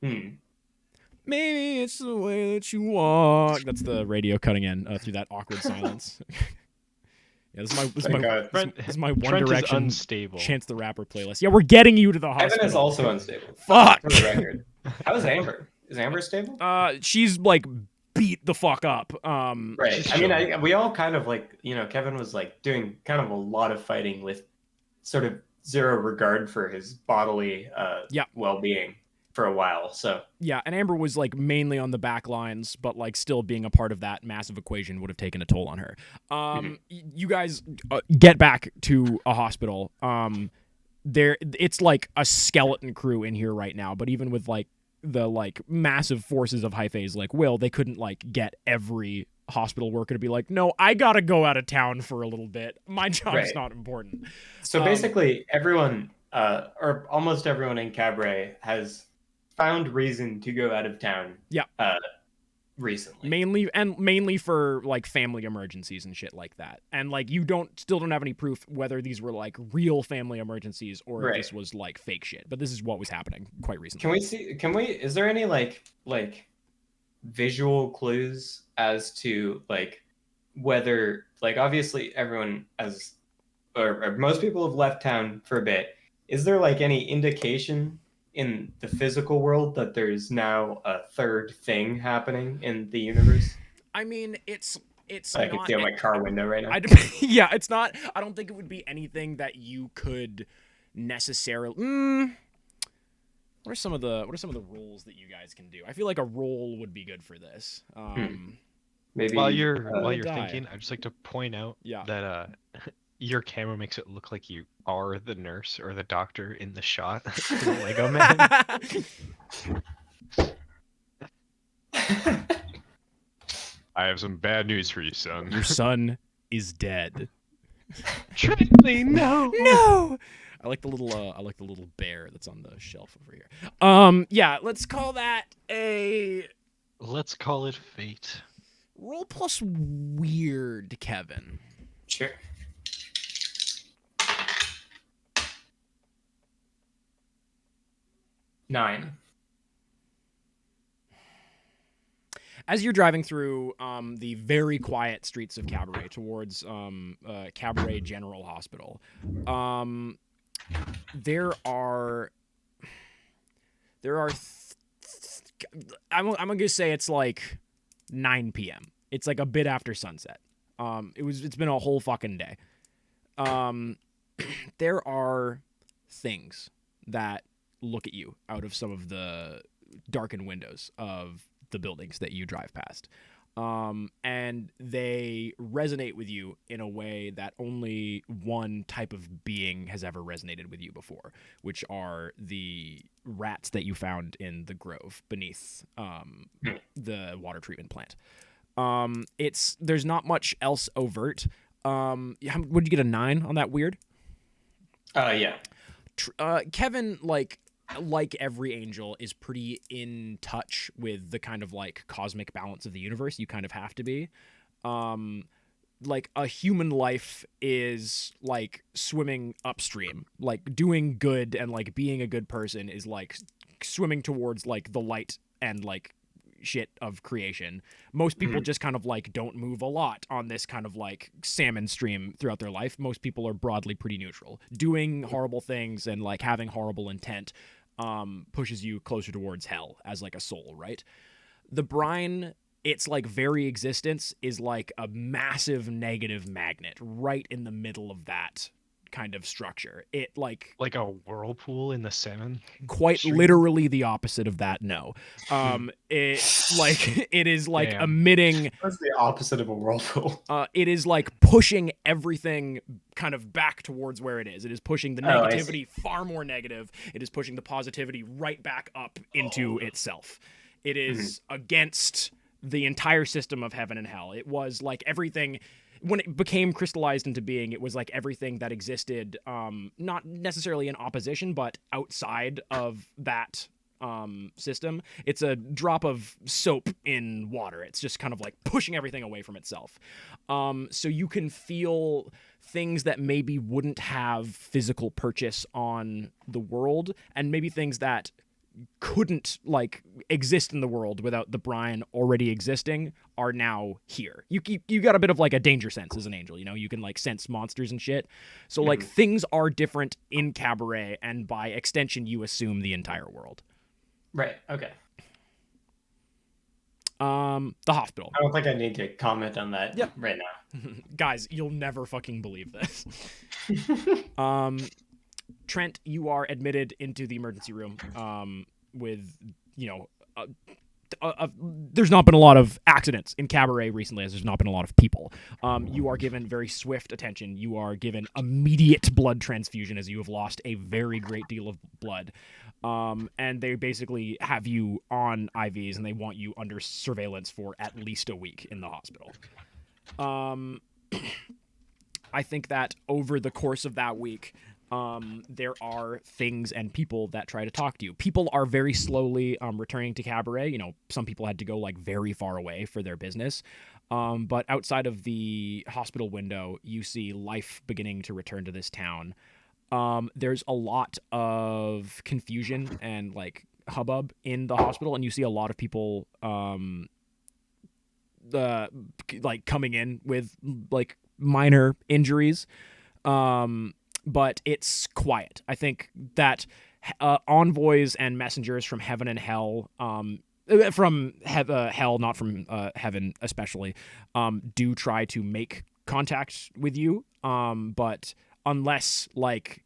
Maybe it's the way that you walk. That's the radio cutting in through that awkward silence. Yeah, Thank God. this is my One Trent is Direction unstable. Chance the Rapper playlist. Yeah, we're getting you to the Kevin hospital. is also unstable. Fuck. For the record. How is Amber? Is Amber stable? She's like beat the fuck up. Right. She's I mean, chilling. we all kind of like, Kevin was like doing kind of a lot of fighting with sort of zero regard for his bodily Yeah. well-being for a while. So Yeah, and Amber was like mainly on the back lines, but like still being a part of that massive equation would have taken a toll on her. You guys get back to a hospital. It's like a skeleton crew in here right now, but even with like the like massive forces of Hyphae's like Will, they couldn't like get every hospital worker to be like, no, I gotta go out of town for a little bit. My job's Right. not important. So basically, everyone, or almost everyone in Cabaret, has found reason to go out of town. Yeah. Recently. Mainly for like family emergencies and shit like that. And like you still don't have any proof whether these were like real family emergencies or if this was like fake shit. But this is what was happening quite recently. Is there any like visual clues as to like whether, like, obviously everyone has, or most people have left town for a bit. Is there like any indication in the physical world that there's now a third thing happening in the universe? I mean, it's I can see out my car window right now. Yeah, it's not. I don't think it would be anything that you could necessarily. What are some of the roles that you guys can do? I feel like a role would be good for this. Maybe While you're die. thinking, I'd just like to point out Yeah. that your camera makes it look like you are the nurse or the doctor in the shot. The Lego Man. I have some bad news for you, son. Your son is dead. Truly, no. No. I like the little bear that's on the shelf over here. Yeah, let's call that a Let's call it fate. roll plus weird, Kevin. Sure. Nine. As you're driving through the very quiet streets of Cabaret towards Cabaret General Hospital, there are I'm gonna say it's like 9 p.m. It's like a bit after sunset. It's been a whole fucking day. There are things that look at you out of some of the darkened windows of the buildings that you drive past. And they resonate with you in a way that only one type of being has ever resonated with you before, which are the rats that you found in the grove beneath the water treatment plant. There's not much else overt. Would you get a 9 on that weird? Yeah. Kevin, like every angel, is pretty in touch with the kind of like cosmic balance of the universe. You kind of have to be. Like a human life is like swimming upstream, like doing good and like being a good person is like swimming towards like the light and like shit of creation. Most people just kind of like don't move a lot on this kind of like salmon stream throughout their life. Most people are broadly pretty neutral. Doing horrible things and like having horrible intent pushes you closer towards hell as like a soul, right? The brine, its like very existence is like a massive negative magnet right in the middle of that kind of structure. It like Like a whirlpool in the salmon. quite stream? literally the opposite of that. No, it like it is like Damn. emitting. What's the opposite of a whirlpool? It is like pushing everything kind of back towards where it is. It is pushing the Oh, I see. negativity far more negative. It is pushing the positivity right back up into itself. It is against the entire system of heaven and hell. It was like everything when it became crystallized into being. It was like everything that existed, not necessarily in opposition, but outside of that system. It's a drop of soap in water. It's just kind of like pushing everything away from itself. So you can feel things that maybe wouldn't have physical purchase on the world, and maybe things that couldn't like exist in the world without the brine already existing are now here. You got a bit of like a danger sense as an angel, you know. You can like sense monsters and shit. So like things are different in Cabaret, and by extension, you assume the entire world. Right. Okay. The hospital. I don't think I need to comment on that Yep. right now. Guys, you'll never fucking believe this. Trent, you are admitted into the emergency room with, you know, there's not been a lot of accidents in Cabaret recently, as there's not been a lot of people. You are given very swift attention. You are given immediate blood transfusion, as you have lost a very great deal of blood. And they basically have you on IVs, and they want you under surveillance for at least a week in the hospital. I think that over the course of that week, there are things and people that try to talk to you. People are very slowly returning to Cabaret. You know, some people had to go like very far away for their business. But outside of the hospital window, you see life beginning to return to this town. There's a lot of confusion and like hubbub in the hospital, and you see a lot of people like coming in with like minor injuries. But it's quiet. I think that envoys and messengers from heaven and hell, from hell, not from heaven especially, do try to make contact with you. But unless like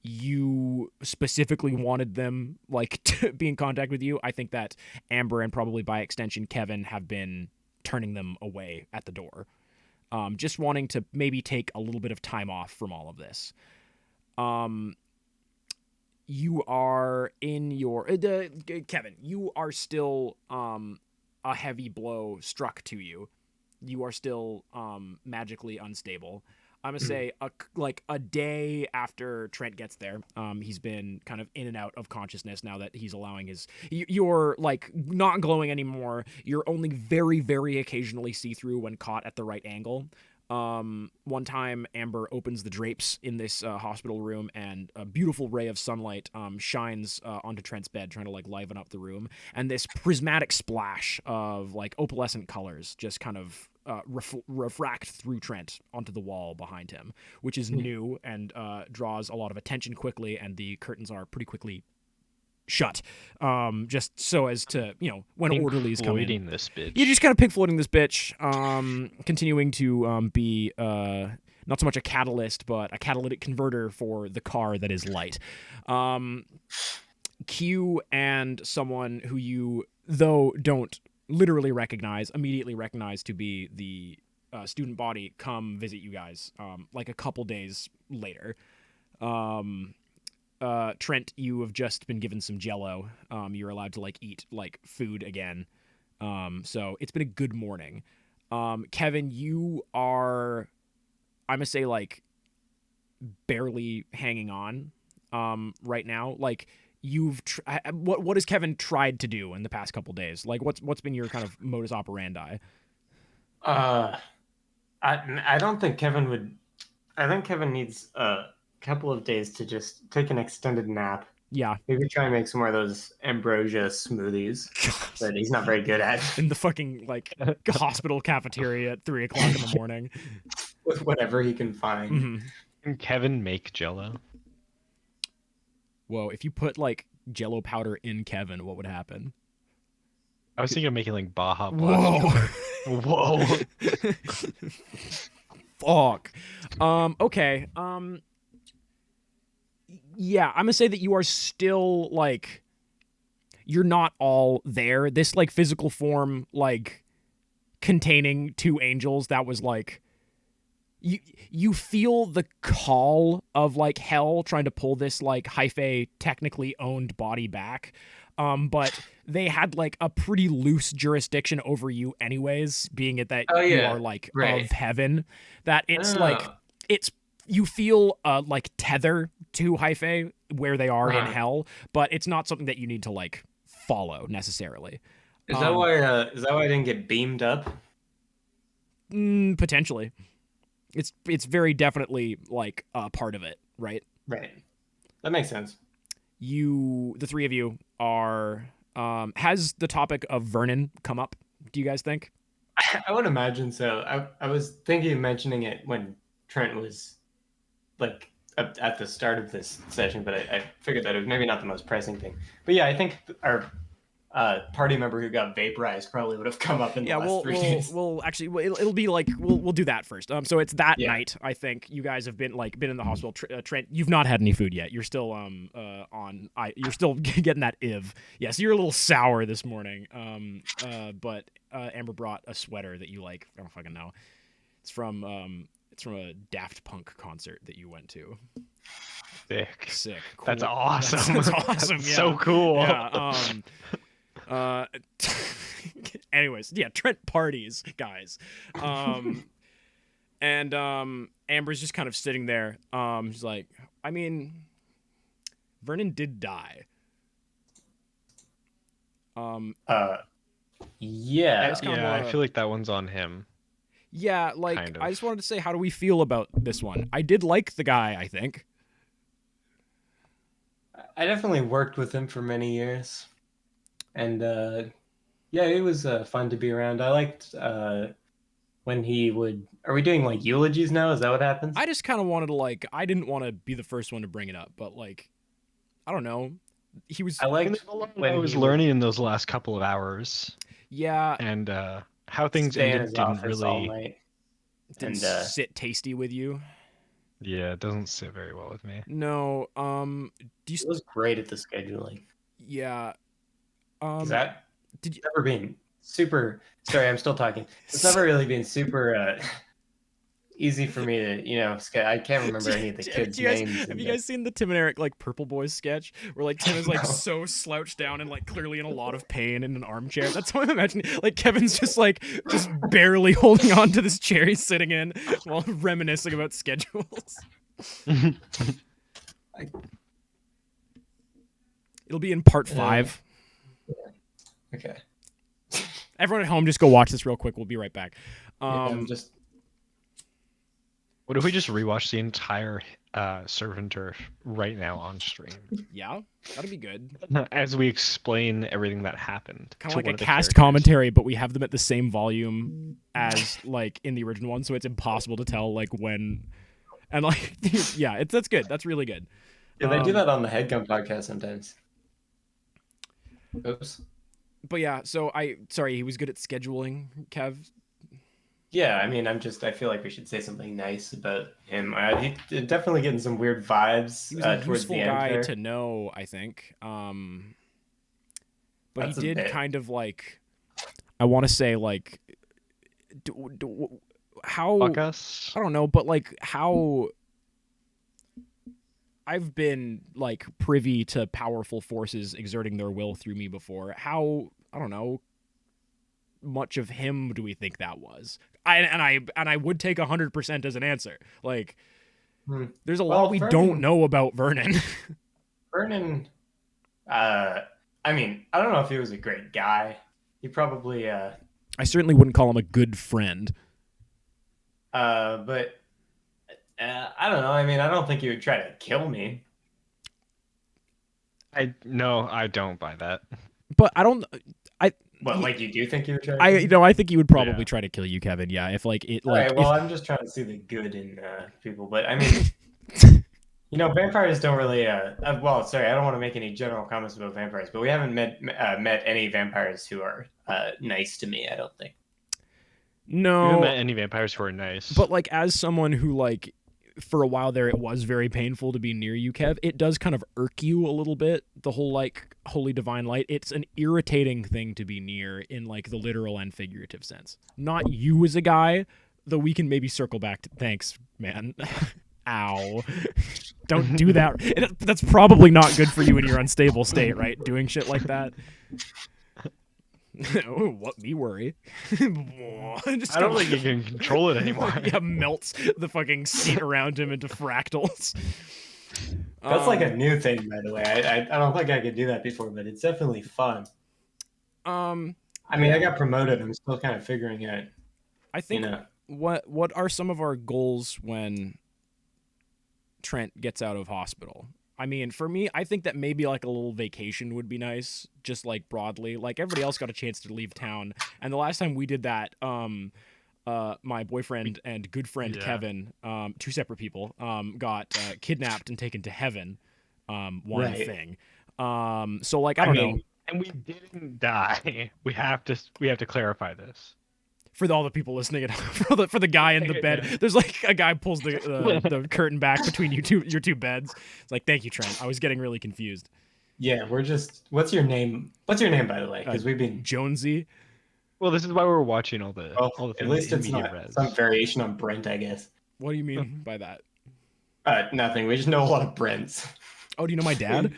you specifically wanted them like to be in contact with you, I think that Amber and probably by extension Kevin have been turning them away at the door. Just wanting to maybe take a little bit of time off from all of this. You are in your Kevin. You are still a heavy blow struck to you. You are still magically unstable. I'm gonna say a day after Trent gets there. He's been kind of in and out of consciousness now that he's allowing his. You're like not glowing anymore. You're only very, very occasionally see through when caught at the right angle. One time, Amber opens the drapes in this hospital room, and a beautiful ray of sunlight shines onto Trent's bed, trying to like liven up the room. And this prismatic splash of like opalescent colors just kind of refract through Trent onto the wall behind him, which is new and draws a lot of attention quickly, and the curtains are pretty quickly shut, just so as to, you know, when Pink orderlies come in. Floyding this bitch. You just kind of Pink Floyding this bitch, continuing to be not so much a catalyst, but a catalytic converter for the car that is light. Q and someone who you, though don't literally recognize, immediately recognize to be the student body, come visit you guys like a couple days later. Trent, you have just been given some Jello. You're allowed to like eat like food again. So it's been a good morning. Kevin, you are, I'm gonna say like barely hanging on right now. Like you've what has Kevin tried to do in the past couple days? Like what's been your kind of modus operandi? I don't think Kevin would. I think Kevin needs a couple of days to just take an extended nap. Yeah. Maybe try and make some more of those ambrosia smoothies that he's not very good at. In the fucking like hospital cafeteria at 3 o'clock in the morning. With whatever he can find. Mm-hmm. Can Kevin make Jello? Whoa, if you put like Jello powder in Kevin, what would happen? I was thinking of making like Baja Blast. Whoa. Fuck. Okay. yeah, I'm gonna say that you are still like you're not all there. This like physical form like containing two angels that was like you feel the call of like hell trying to pull this like hyphae technically owned body back, but they had like a pretty loose jurisdiction over you anyways, being it that Oh you are yeah, like right. of heaven, that it's like Oh, it's you feel like tether to hyphae where they are in uh-huh. hell, but it's not something that you need to like follow necessarily. Is that um why? Is that why I didn't get beamed up? Potentially. It's very definitely like a part of it, right? Right. That makes sense. You, the three of you, are. Has the topic of Vernon come up? Do you guys think? I would imagine so. I was thinking of mentioning it when Trent was like at the start of this session, but I figured that it was maybe not the most pressing thing. But yeah, I think our party member who got vaporized probably would have come up in the Yeah, last we'll 3 days. we'll actually it'll be like we'll do that first. So it's that Yeah. night. I think you guys have been in the hospital. Trent, you've not had any food yet. You're still on. You're still getting that IV. Yeah, so you're a little sour this morning. But Amber brought a sweater that you like. I don't fucking know. It's from a Daft Punk concert that you went to. Sick. Sick. Cool. That's awesome. That's awesome. That's Yeah. so cool. Yeah. Uh. Anyways, yeah. Trent parties, guys. And Amber's just kind of sitting there. She's like, I mean, Vernon did die. Uh, I yeah. just kind of Yeah, I want feel to. like that one's on him. Yeah, like Kind I of. just wanted to say, how do we feel about this one? I did like the guy. I think. I definitely worked with him for many years, and yeah, it was fun to be around. I liked when he would. Are we doing like eulogies now? Is that what happens? I just kind of wanted to like. I didn't want to be the first one to bring it up, but like, I don't know. He was. I I mean, liked there's a lot I when was he would learning in those last couple of hours, Yeah, and how things stay in ended his didn't office all really. night, didn't and sit tasty with you. Yeah, it doesn't sit very well with me. No. Do you? it was great at the scheduling. Yeah. Because Um. that Did you? never been super. Sorry, I'm still talking. It's never really been super easy for me to, I can't remember any of the kids' Do you guys names have and you guys seen the Tim and Eric like Purple Boys sketch where like Tim is like no. so slouched down and like clearly in a lot of pain in an armchair? That's how I'm imagining. Like Kevin's just barely holding on to this chair he's sitting in while reminiscing about schedules. It'll be in part 5. Okay. Everyone at home, just go watch this real quick. We'll be right back. Yeah, I'm just What if we just rewatch the entire Surf and Turf right now on stream Yeah, that'd be good. as we explain everything that happened Kind to of like one a of the cast characters? commentary, but we have them at the same volume as like in the original one, so it's impossible to tell like when. And like, yeah, that's good. That's really good. yeah, they do that on the Headgum podcast sometimes. Oops. But yeah, so sorry, he was good at scheduling, Kev. Yeah, I mean, I feel like we should say something nice about him. He definitely getting some weird vibes He was a towards useful the end guy there. to know, I think. But he That's a did bit. kind of like, I want to say like, how Fuck us. I don't know, but like how I've been like privy to powerful forces exerting their will through me before. How I don't know much of him do we think that was? I would take 100% as an answer. Like, Hmm. there's a lot Well, we don't know about Vernon. Vernon, I mean, I don't know if he was a great guy. He probably, I certainly wouldn't call him a good friend. but I don't know. I mean, I don't think he would try to kill me. I don't buy that. But I don't. I But like, you do think he would try to I kill you me? know I think he would probably Yeah. try to kill you, Kevin. Yeah, if like it All like right. if Well, I'm just trying to see the good in people. But I mean, vampires don't really. Well, sorry, I don't want to make any general comments about vampires, but we haven't met any vampires who are nice to me. I don't think. We haven't no, met any vampires who are nice. but like as someone who like for a while there, it was very painful to be near you, Kev. It does kind of irk you a little bit, the whole, like, holy divine light. It's an irritating thing to be near in, like, the literal and figurative sense. Not you as a guy, though we can maybe circle back to... Thanks, man. Ow. Don't do that. That's probably not good for you in your unstable state, right? Doing shit like that. Oh, what me worry? I don't think you can control it anymore. Yeah, melts the fucking seat around him into fractals. That's like a new thing, by the way. I don't think I could do that before, but it's definitely fun. I mean, I got promoted. I'm still kind of figuring out. I think what are some of our goals when Trent gets out of hospital? I mean, for me, I think that maybe like a little vacation would be nice, just like broadly. Like everybody else got a chance to leave town, and the last time we did that, my boyfriend and good friend Kevin, two separate people, got kidnapped and taken to heaven. One thing. So like I don't know. And we didn't die. We have to clarify this. For all the people listening at home, for the guy in the bed, there's like a guy pulls the curtain back between your two beds. It's like, thank you, Trent. I was getting really confused. Yeah, we're just. What's your name? What's your name, by the way? Because we've been Jonesy. Well, this is why we're watching all the. Well, all the at least it's not res. some variation on Brent, I guess. What do you mean by that? Nothing. We just know a lot of Brents. Oh, do you know my dad?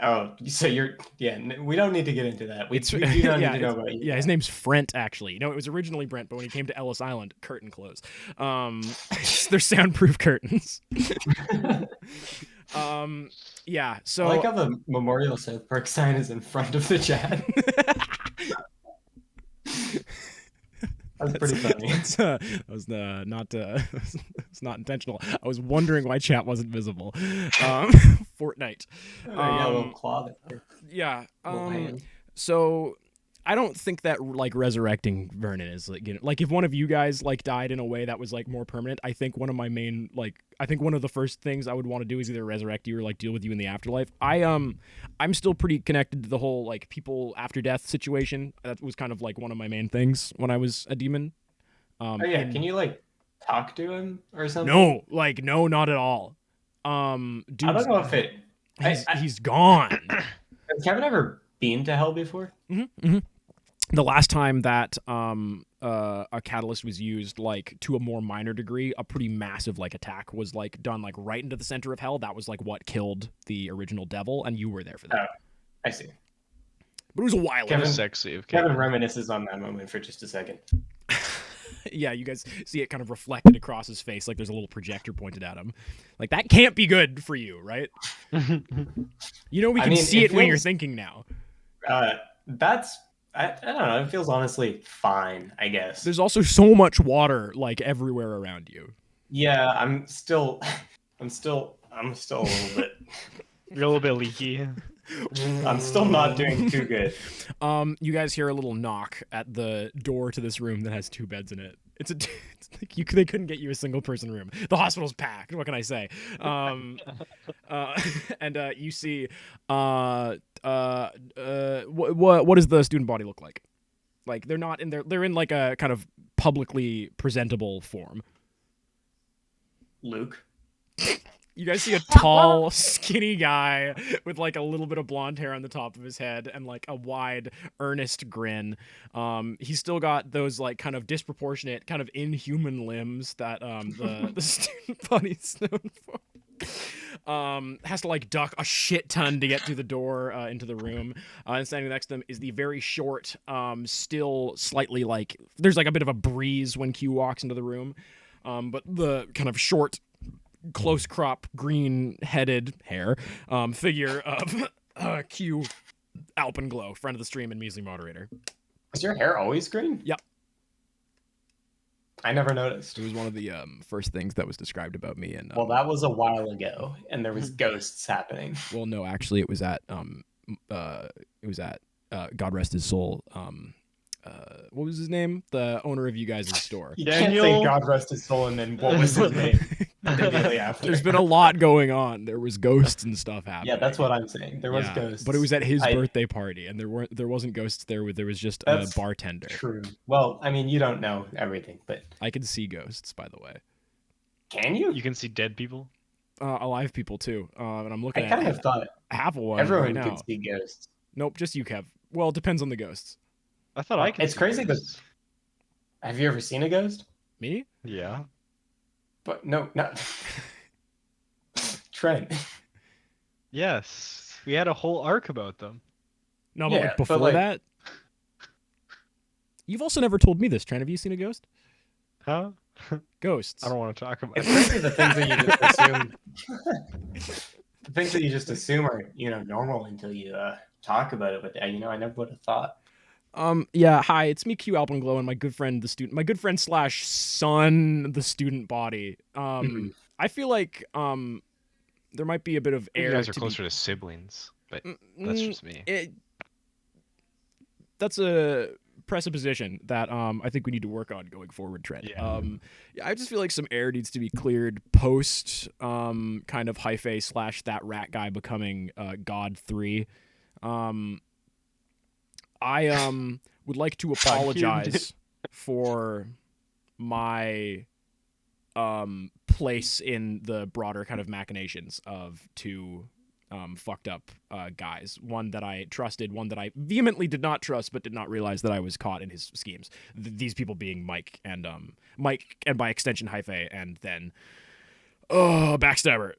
Oh, so you're we don't need to get into that. We do not need to know about you. Yeah, his name's Frent, actually. You know, it was originally Brent, but when he came to Ellis Island, curtain close. They're soundproof curtains. Yeah, so I like how the Memorial South Park sign is in front of the chat. That's pretty funny. That was it's not intentional. I was wondering why chat wasn't visible. Fortnite. A little claw there. Yeah. So I don't think that like resurrecting Vernon is like, you know, like if one of you guys like died in a way that was like more permanent, I think one of my main I think one of the first things I would want to do is either resurrect you or like deal with you in the afterlife. I'm still pretty connected to the whole like people after death situation. That was kind of like one of my main things when I was a demon. Can you like talk to him or something? No, not at all. Dude, I don't know if he's gone. Has Kevin ever been to hell before? Mm-hmm, mm-hmm. The last time that a catalyst was used, like to a more minor degree, a pretty massive like attack was like done like right into the center of hell. That was like what killed the original devil, and you were there for that. Oh, I see. But it was a while ago. Kevin reminisces on that moment for just a second. Yeah, you guys see it kind of reflected across his face, like there's a little projector pointed at him. Like that can't be good for you, right? You know, we can see it when you're thinking now. That's I don't know. It feels honestly fine, I guess. There's also so much water like everywhere around you. Yeah, I'm still a little bit. You're a little bit leaky. I'm still not doing too good. You guys hear a little knock at the door to this room that has two beds in it. It's like they couldn't get you a single person room. The hospital's packed. What can I say? And you see, what does the student body look like? Like they're not in there. They're in like a kind of publicly presentable form. Luke. You guys see a tall, skinny guy with like a little bit of blonde hair on the top of his head and like a wide, earnest grin. He's still got those like kind of disproportionate, kind of inhuman limbs that the student body's known for. Has to like duck a shit ton to get through the door into the room. And standing next to them is the very short, still slightly like there's like a bit of a breeze when Q walks into the room. But the kind of short, close crop, green-headed hair figure of Q Alpenglow, friend of the stream and measly moderator. Is your hair always green? Yep. I never noticed. It was one of the first things that was described about me. And well, that was a while ago, and there was ghosts happening. Well, no, actually, it was at God rest his soul. What was his name? The owner of you guys' store. You can't say God rest his soul and then what was his name immediately after. There's been a lot going on. There was ghosts and stuff happening. Yeah, that's what I'm saying. There was ghosts. But it was at his birthday party, and there wasn't ghosts there. There was just a bartender. True. Well, I mean, you don't know everything, but I can see ghosts, by the way. Can you? You can see dead people. Alive people too. And I'm looking I at kind of thought half of one everyone right could now. see ghosts. Nope, just you, Kev. Well, it depends on the ghosts. I thought I could It's see crazy, but ghosts. have you ever seen a ghost? Me? Yeah. But no, not Trent. Yes. We had a whole arc about them. No, but Yeah, like but, before like- that. You've also never told me this, Trent. Have you seen a ghost? Huh? Ghosts. I don't want to talk about It's it. crazy the things that you just assume. The things that you just assume are normal until you talk about it. But I never would have thought. Yeah, hi, it's me, Q Alpenglow, and my good friend slash son, the student body. Mhm. I feel like there might be a bit of I think air you guys are to closer to siblings, but be. that's just me. That's a presupposition that I think we need to work on going forward, Trent. Yeah. Yeah, I just feel like some air needs to be cleared post kind of hyphae slash that rat guy becoming God 3. I would like to apologize for my place in the broader kind of machinations of two fucked up guys. One that I trusted, one that I vehemently did not trust, but did not realize that I was caught in his schemes. These people being Mike, and by extension Hyphae, and then Backstabber.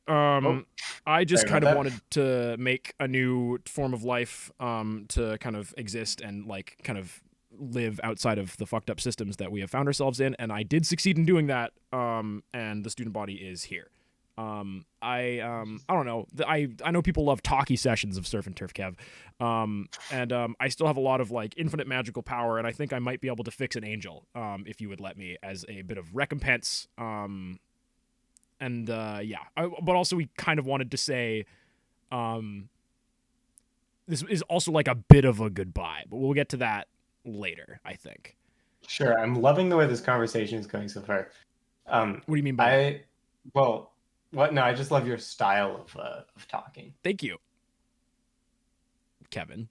I just Sorry kind about of that. wanted to make a new form of life to kind of exist and like kind of live outside of the fucked up systems that we have found ourselves in, and I did succeed in doing that. And the student body is here. I don't know. I know people love talkie sessions of Surf and Turf, Kev. And I still have a lot of like infinite magical power, and I think I might be able to fix an angel, if you would let me, as a bit of recompense. But also we kind of wanted to say, this is also like a bit of a goodbye, but we'll get to that later, I think. Sure, I'm loving the way this conversation is going so far. What do you mean by that? No, I just love your style of talking. Thank you, Kevin.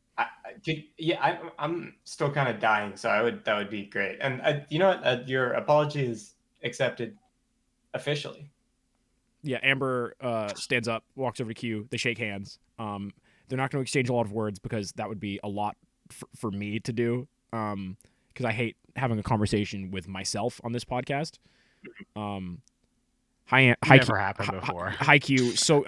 I'm still kind of dying, so that would be great. And you know what? Your apology is accepted officially. Yeah, Amber stands up, walks over to Q. They shake hands. They're not going to exchange a lot of words because that would be a lot for me to do. Because I hate having a conversation with myself on this podcast. Hi, Never happened before. Hi, Q. So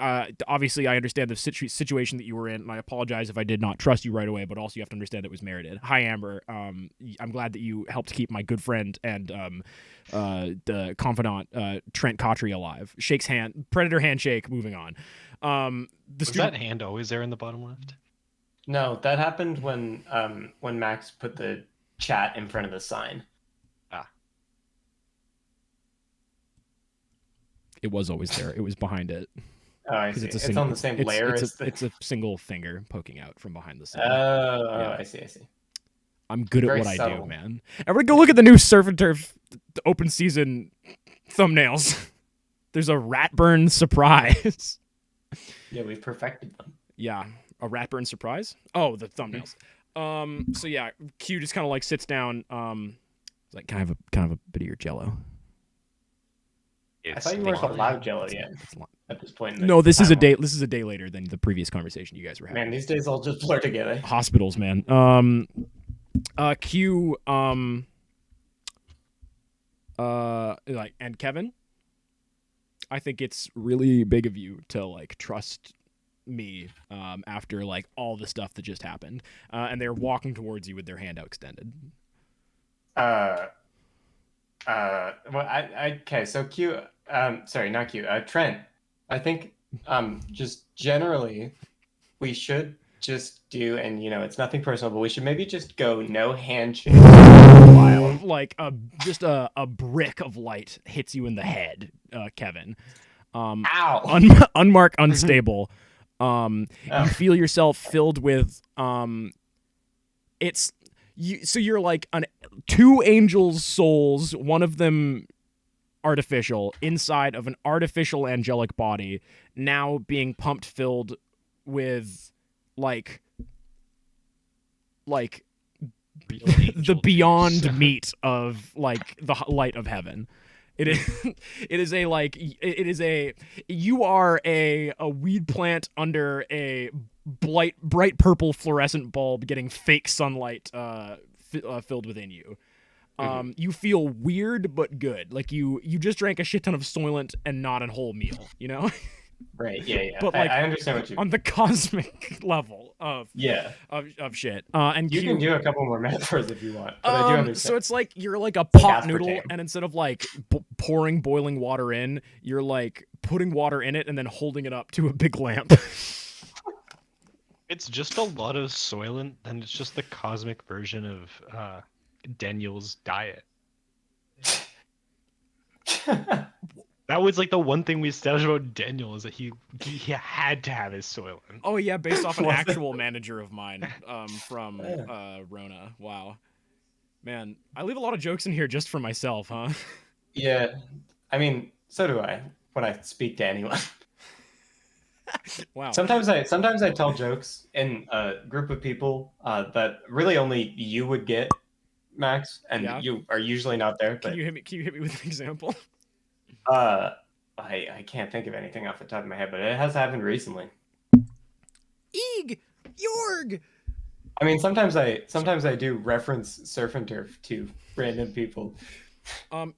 obviously, I understand the situation that you were in, and I apologize if I did not trust you right away. But also, you have to understand it was merited. Hi, Amber. I'm glad that you helped keep my good friend and the confidant Trent Cotry alive. Shakes hand, predator handshake. Moving on. Was that hand always there in the bottom left? No, that happened when Max put the chat in front of the sign. It was always there. It was behind it. Oh, I see. It's on the same layer as it's a single finger poking out from behind the sign. Yeah. I see. I'm good Very at what subtle. I do, man. Everybody go look at the new Surf and Turf open season thumbnails. There's a Ratburn surprise. Yeah, we've perfected them. Yeah, a Ratburn surprise? Oh, the thumbnails. So yeah, Q just kind of like sits down. It's like kind of a bit of your Jello. I thought you weren't allowed Jello yet. At this point. No, this is a day. This is a day later than the previous conversation you guys were having. Man, these days all just blur together. Hospitals, man. Q. And Kevin. I think it's really big of you to like trust me after like all the stuff that just happened. And they're walking towards you with their hand out extended. Okay, so Q, sorry, not Q, Trent, I think, just generally, we should just do, and it's nothing personal, but we should maybe just go no handshake for a while. Like just a brick of light hits you in the head, Kevin. Ow! Unmarked, unstable. You feel yourself filled with so you're like two angels' souls, one of them artificial, inside of an artificial angelic body, now being pumped, filled with like the beyond meat of like the light of heaven. It is it is a like it is a you are a weed plant under a bright purple fluorescent bulb getting fake sunlight filled within you. You feel weird but good. Like you just drank a shit ton of Soylent and not a whole meal, you know? Right. Yeah. Yeah. But like I understand what you. on the cosmic level Yeah. of shit. And You Q can do a couple more metaphors if you want, but I do understand. so it's like you're like a pot aspartame. noodle, and instead of like pouring boiling water in, you're like putting water in it and then holding it up to a big lamp. It's just a lot of Soylent, and it's just the cosmic version of Daniel's diet. That was like the one thing we established about Daniel is that he had to have his Soylent. Oh yeah, based off an actual manager of mine from Rona. Wow. Man, I leave a lot of jokes in here just for myself, huh? Yeah. I mean, so do I when I speak to anyone. Wow. Sometimes I tell jokes in a group of people that really only you would get, Max, and Yeah. you are usually not there. But Can you hit me with an example? I can't think of anything off the top of my head, but it has happened recently. Eeg! Jorg! I mean, sometimes I do reference surf and turf to random people.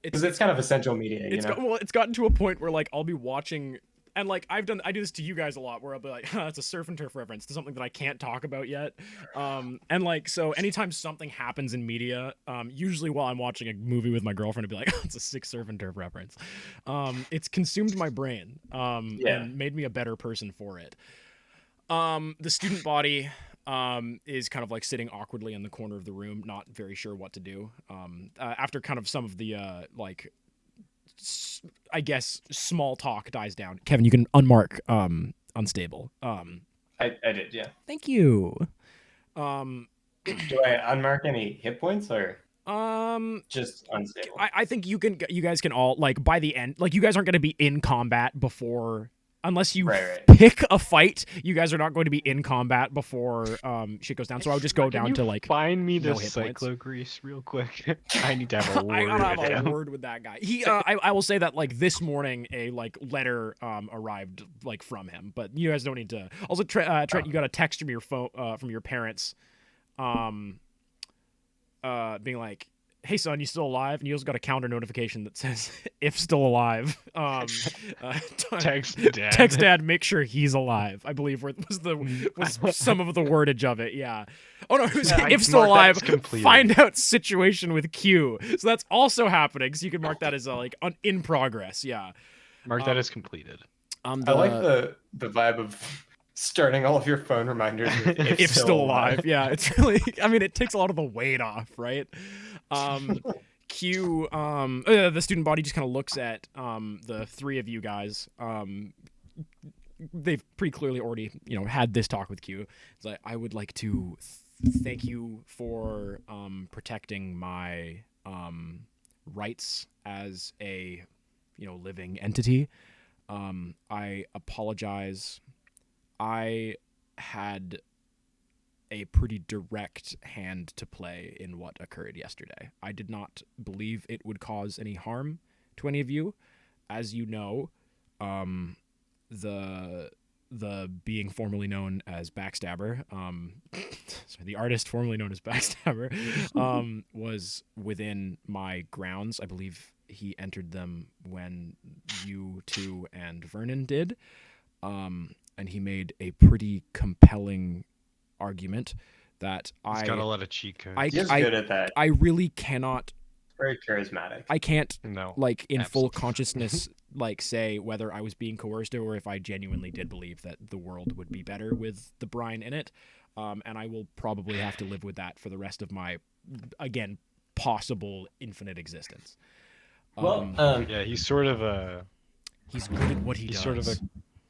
Because it's kind of essential media, you know. It's gotten to a point where like I'll be watching, and like I do this to you guys a lot, where I'll be like, it's a surf and turf reference to something that I can't talk about yet. And like so, anytime something happens in media, usually while I'm watching a movie with my girlfriend, I'd be like, it's a sick surf and turf reference. It's consumed my brain, and made me a better person for it. The student body is kind of like sitting awkwardly in the corner of the room, not very sure what to do. After kind of some of the I guess small talk dies down. Kevin, you can unmark unstable. I did, yeah. Thank you. Do I unmark any hit points or just unstable? I think you guys can all like by the end, like you guys aren't going to be in combat before. Unless you pick a fight, you guys are not going to be in combat before shit goes down. So I would just go down to like find me the cyclo grease real quick. I need to have a word. I gotta have with him. a word with that guy. He, I will say that like this morning a like letter arrived like from him, but you guys don't need to. Also, Trent, you got a text from your phone from your parents, being like, hey son, you still alive? And you also got a counter notification that says if still alive. Text dad, make sure he's alive. I believe was some of the wordage of it. Yeah. Oh no, it was if still alive. Find out situation with Q. So that's also happening. So you can mark that as like in progress. Yeah. Mark that as completed. I like the vibe of starting all of your phone reminders with if still alive. Yeah, it's really. I mean, it takes a lot of the weight off, right? Q, the student body just kind of looks at the three of you guys. They've pretty clearly already, had this talk with Q. It's like, I would like to thank you for protecting my rights as a, living entity. I apologize. I had a pretty direct hand to play in what occurred yesterday. I did not believe it would cause any harm to any of you. As you know, the being formerly known as Backstabber, the artist formerly known as Backstabber, was within my grounds. I believe he entered them when you two and Vernon did, and he made a pretty compelling argument that He's got a lot of cheat codes. He's good at that. I really cannot. Very charismatic. I can't, like, in full absolutely. consciousness, like, say whether I was being coerced or if I genuinely did believe that the world would be better with the brine in it. And I will probably have to live with that for the rest of my, again, possible infinite existence. Yeah, he's sort of a. He's good at what he does.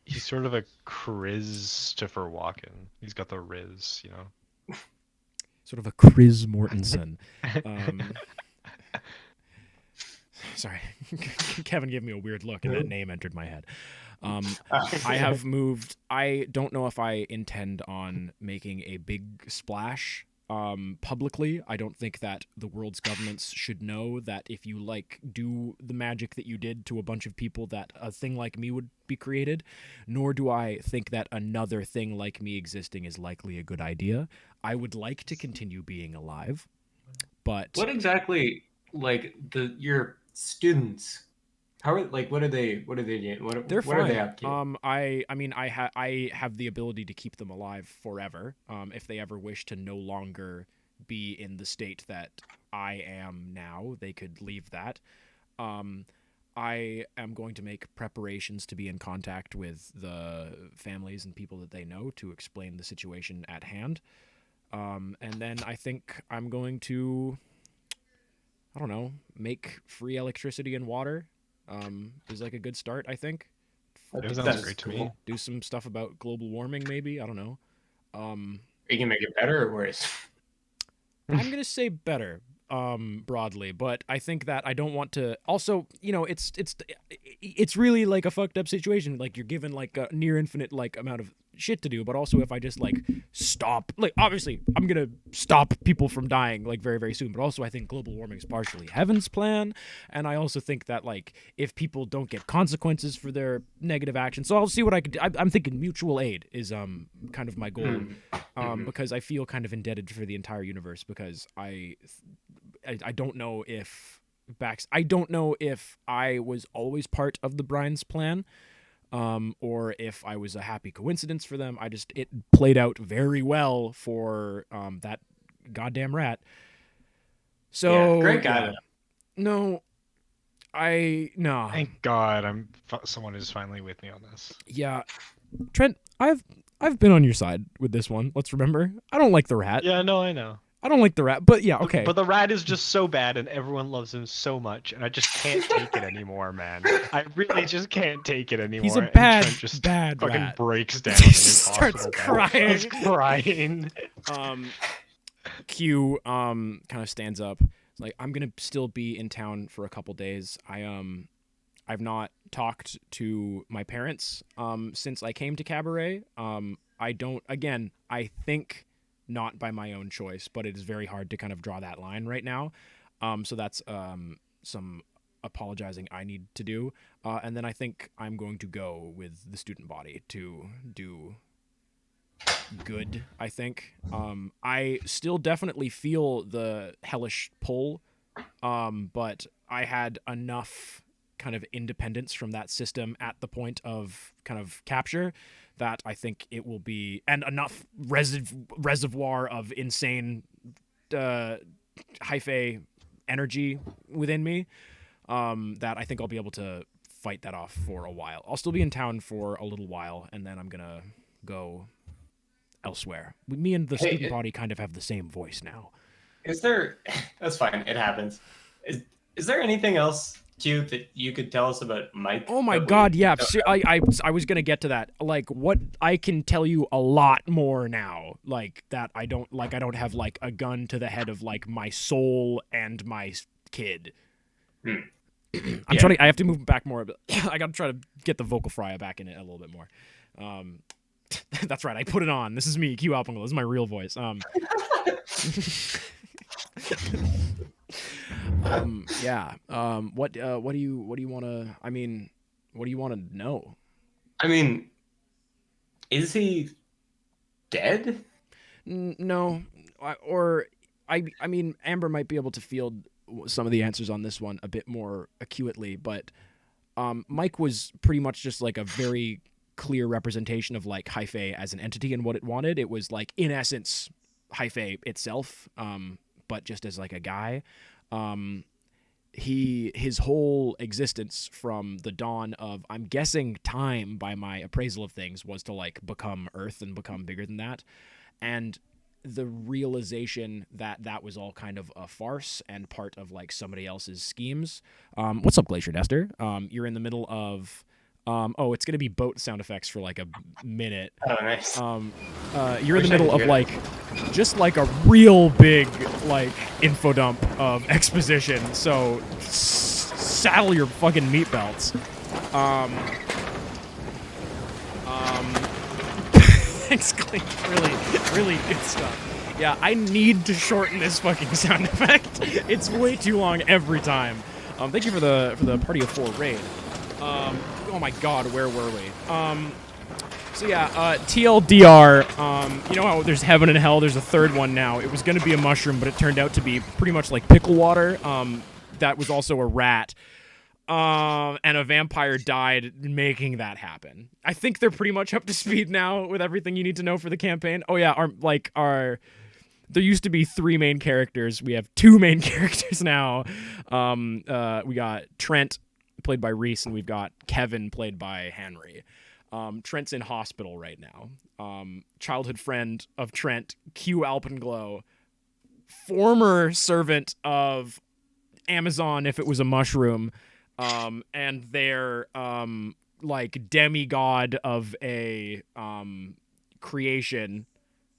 He's sort of a Christopher Walken. He's got the Riz, Sort of a Chris Mortensen. Sorry, Kevin gave me a weird look, and that name entered my head. I have moved. I don't know if I intend on making a big splash publicly. I don't think that the world's governments should know that if you like do the magic that you did to a bunch of people, that a thing like me would be created. Nor do I think that another thing like me existing is likely a good idea. I would like to continue being alive, but What exactly, like your students? How are what are they? What are they doing? they're What are they fine. up to? I mean, I have the ability to keep them alive forever. If they ever wish to no longer be in the state that I am now, they could leave that. Um, I am going to make preparations to be in contact with the families and people that they know to explain the situation at hand. And then I think I'm going to, I don't know, make free electricity and water. Is like a good start, I think. I That think sounds that's great to cool. me. Do some stuff about global warming, maybe. I don't know. Um, Are you gonna make it better or worse? I'm gonna say better, broadly, but I think that I don't want to. Also, it's really like a fucked up situation. Like you're given like a near infinite like amount of shit to do, but also if I just like stop, like obviously I'm gonna stop people from dying like very very soon. But also I think global warming is partially heaven's plan, and I also think that like if people don't get consequences for their negative actions, so I'll see what I could do. I'm thinking mutual aid is kind of my goal. Because I feel kind of indebted for the entire universe because I don't know if I don't know if I was always part of the Brian's plan, or if I was a happy coincidence for them. It played out very well for that goddamn rat. So Yeah, great guy. yeah. No, no. Thank God, someone is finally with me on this. Yeah, Trent, I've been on your side with this one. Let's remember. I don't like the rat. Yeah, no, I know. I don't like the rat, but yeah, okay. But the rat is just so bad, and everyone loves him so much, and I just can't take it anymore, man. I really just can't take it anymore. He's a and bad, Trent just bad fucking rat. breaks down in his Starts hospital bed. crying. He's crying. Q kind of stands up. It's like, I'm gonna still be in town for a couple days. I've not talked to my parents since I came to Cabaret. I think not by my own choice, but it is very hard to kind of draw that line right now. So that's some apologizing I need to do. And then I think I'm going to go with the student body to do good, I think. I still definitely feel the hellish pull, but I had enough kind of independence from that system at the point of kind of capture that I think it will be, and enough reservoir of insane hyphae energy within me that I think I'll be able to fight that off for a while. I'll still be in town for a little while, and then I'm gonna go elsewhere. Me and the student body kind of have the same voice now. Is there? That's fine. It happens. Is there anything else, Q, that you could tell us about Mike? Oh my God, yeah. I was gonna get to that. Like, what I can tell you a lot more now. Like that, I don't have like a gun to the head of like my soul and my kid. I'm trying to. I have to move back more. I gotta try to get the vocal fry back in it a little bit more. That's right. I put it on. This is me, Q Alpungle. This is my real voice. Yeah. What do you want to? I mean, what do you want to know? I mean, is he dead? No, I mean, Amber might be able to field some of the answers on this one a bit more acutely, but Mike was pretty much just like a very clear representation of like hyphae as an entity and what it wanted. It was like in essence hyphae itself, but just as like a guy. His whole existence from the dawn of, I'm guessing, time by my appraisal of things, was to like become Earth and become bigger than that. And the realization that that was all kind of a farce and part of like somebody else's schemes. What's up, Glacier Duster? You're in the middle of it's gonna be boat sound effects for like a minute. Oh, nice. You're in the middle of like just like a real big like info dump of exposition. So saddle your fucking meat belts. Thanks, Clink. Really, really good stuff. Yeah, I need to shorten this fucking sound effect. It's way too long every time. Thank you for the Party of 4 raid. Oh my god, where were we? So yeah, TLDR, you know how there's heaven and hell, there's a third one now. It was gonna be a mushroom, but it turned out to be pretty much like pickle water. That was also a rat. And a vampire died making that happen. I think they're pretty much up to speed now with everything you need to know for the campaign. Oh yeah, there used to be 3 main characters. We have 2 main characters now. We got Trent, played by Reese, and we've got Kevin, played by Henry. Trent's in hospital right now. Childhood friend of Trent, Q Alpenglow, former servant of Amazon if it was a mushroom, and their like demigod of a creation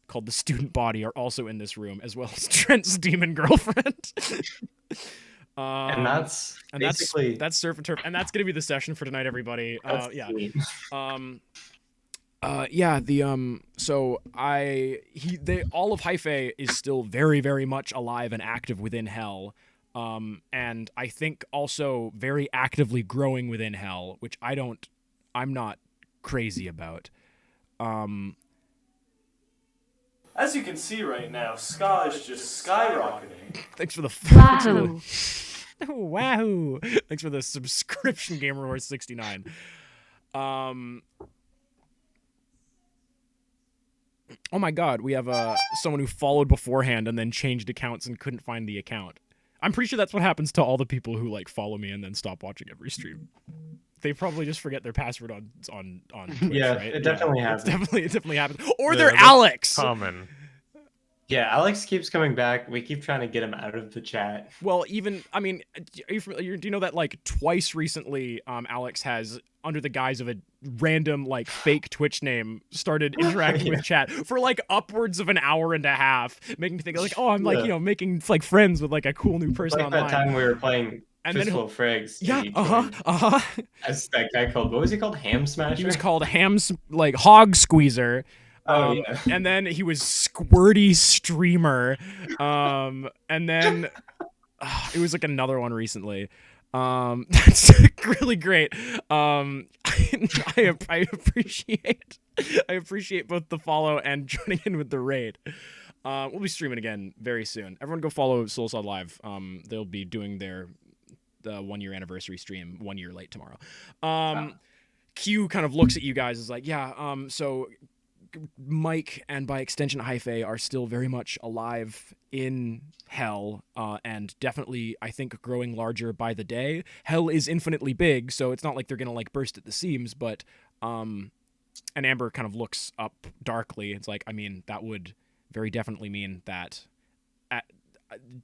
called the student body are also in this room, as well as Trent's demon girlfriend. And that's And basically that's surf and turf, and that's gonna be the session for tonight, everybody. that's Yeah. sweet. Yeah, so they all of Hyphae is still very, very much alive and active within Hell. And I think also very actively growing within Hell, which I'm not crazy about. As you can see right now, Ska is just skyrocketing. Thanks for the Wahoo! Wahoo! Thanks for the subscription, Gamer Horse 69. Oh my god, we have someone who followed beforehand and then changed accounts and couldn't find the account. I'm pretty sure that's what happens to all the people who like follow me and then stop watching every stream. They probably just forget their password on Twitch, Yeah, right? it definitely happens. It definfinitely happens. Or Yeah, they're that's Alex. Common. Yeah, Alex keeps coming back. We keep trying to get him out of the chat. Well, do you know that like twice recently, Alex has, under the guise of a random like fake Twitch name, started interacting Yeah. with chat for like upwards of an hour and a half, making me think like, oh, I'm like Yeah. making like friends with like a cool new person Like online. that time we were playing And then Fistful of Frags. Yeah, and he joined uh-huh. As that guy called, what was he called? Ham Smasher? He was called like Hog Squeezer. Oh, yeah. And then he was Squirty Streamer. And then it was like another one recently. That's really great. I appreciate both the follow and joining in with the raid. We'll be streaming again very soon. Everyone go follow SoulSod Live. They'll be doing their 1-year anniversary stream 1 year late tomorrow. Q kind of looks at you guys as like, yeah, so Mike and by extension Hyphae are still very much alive in Hell, and definitely I think growing larger by the day. Hell is infinitely big, so it's not like they're gonna like burst at the seams, but and Amber kind of looks up darkly. It's like, I mean, that would very definitely mean that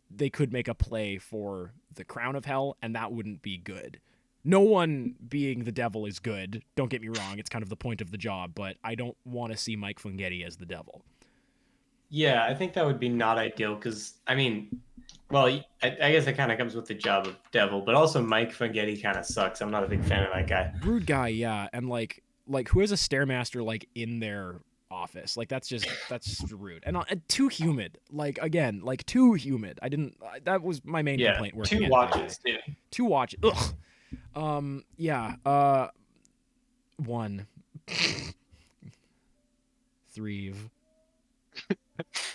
they could make a play for the crown of Hell, and that wouldn't be good. No one being the devil is good. Don't get me wrong. It's kind of the point of the job, but I don't want to see Mike Fungetti as the devil. Yeah, I think that would be not ideal because, I mean, well, I guess it kind of comes with the job of devil, but also Mike Fungetti kind of sucks. I'm not a big fan of that guy. Rude guy, yeah. And like who has a Stairmaster like in their office? Like that's just rude. And too humid. Like again, like too humid. That was my main complaint working 2 at watches, Hyphae. dude. 2 watches. Ugh. Yeah. 1. 3.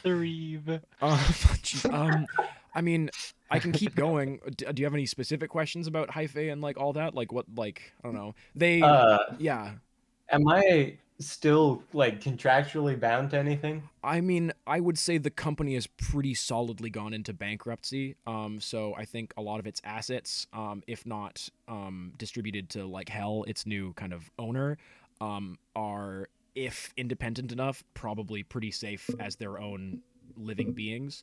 I mean, I can keep going. Do you have any specific questions about Hyphae and like all that? Like what? Like I don't know. Yeah. Am I still like contractually bound to anything? I mean, I would say the company has pretty solidly gone into bankruptcy. So I think a lot of its assets, if not distributed to like Hell, its new kind of owner, are, if independent enough, probably pretty safe as their own living beings.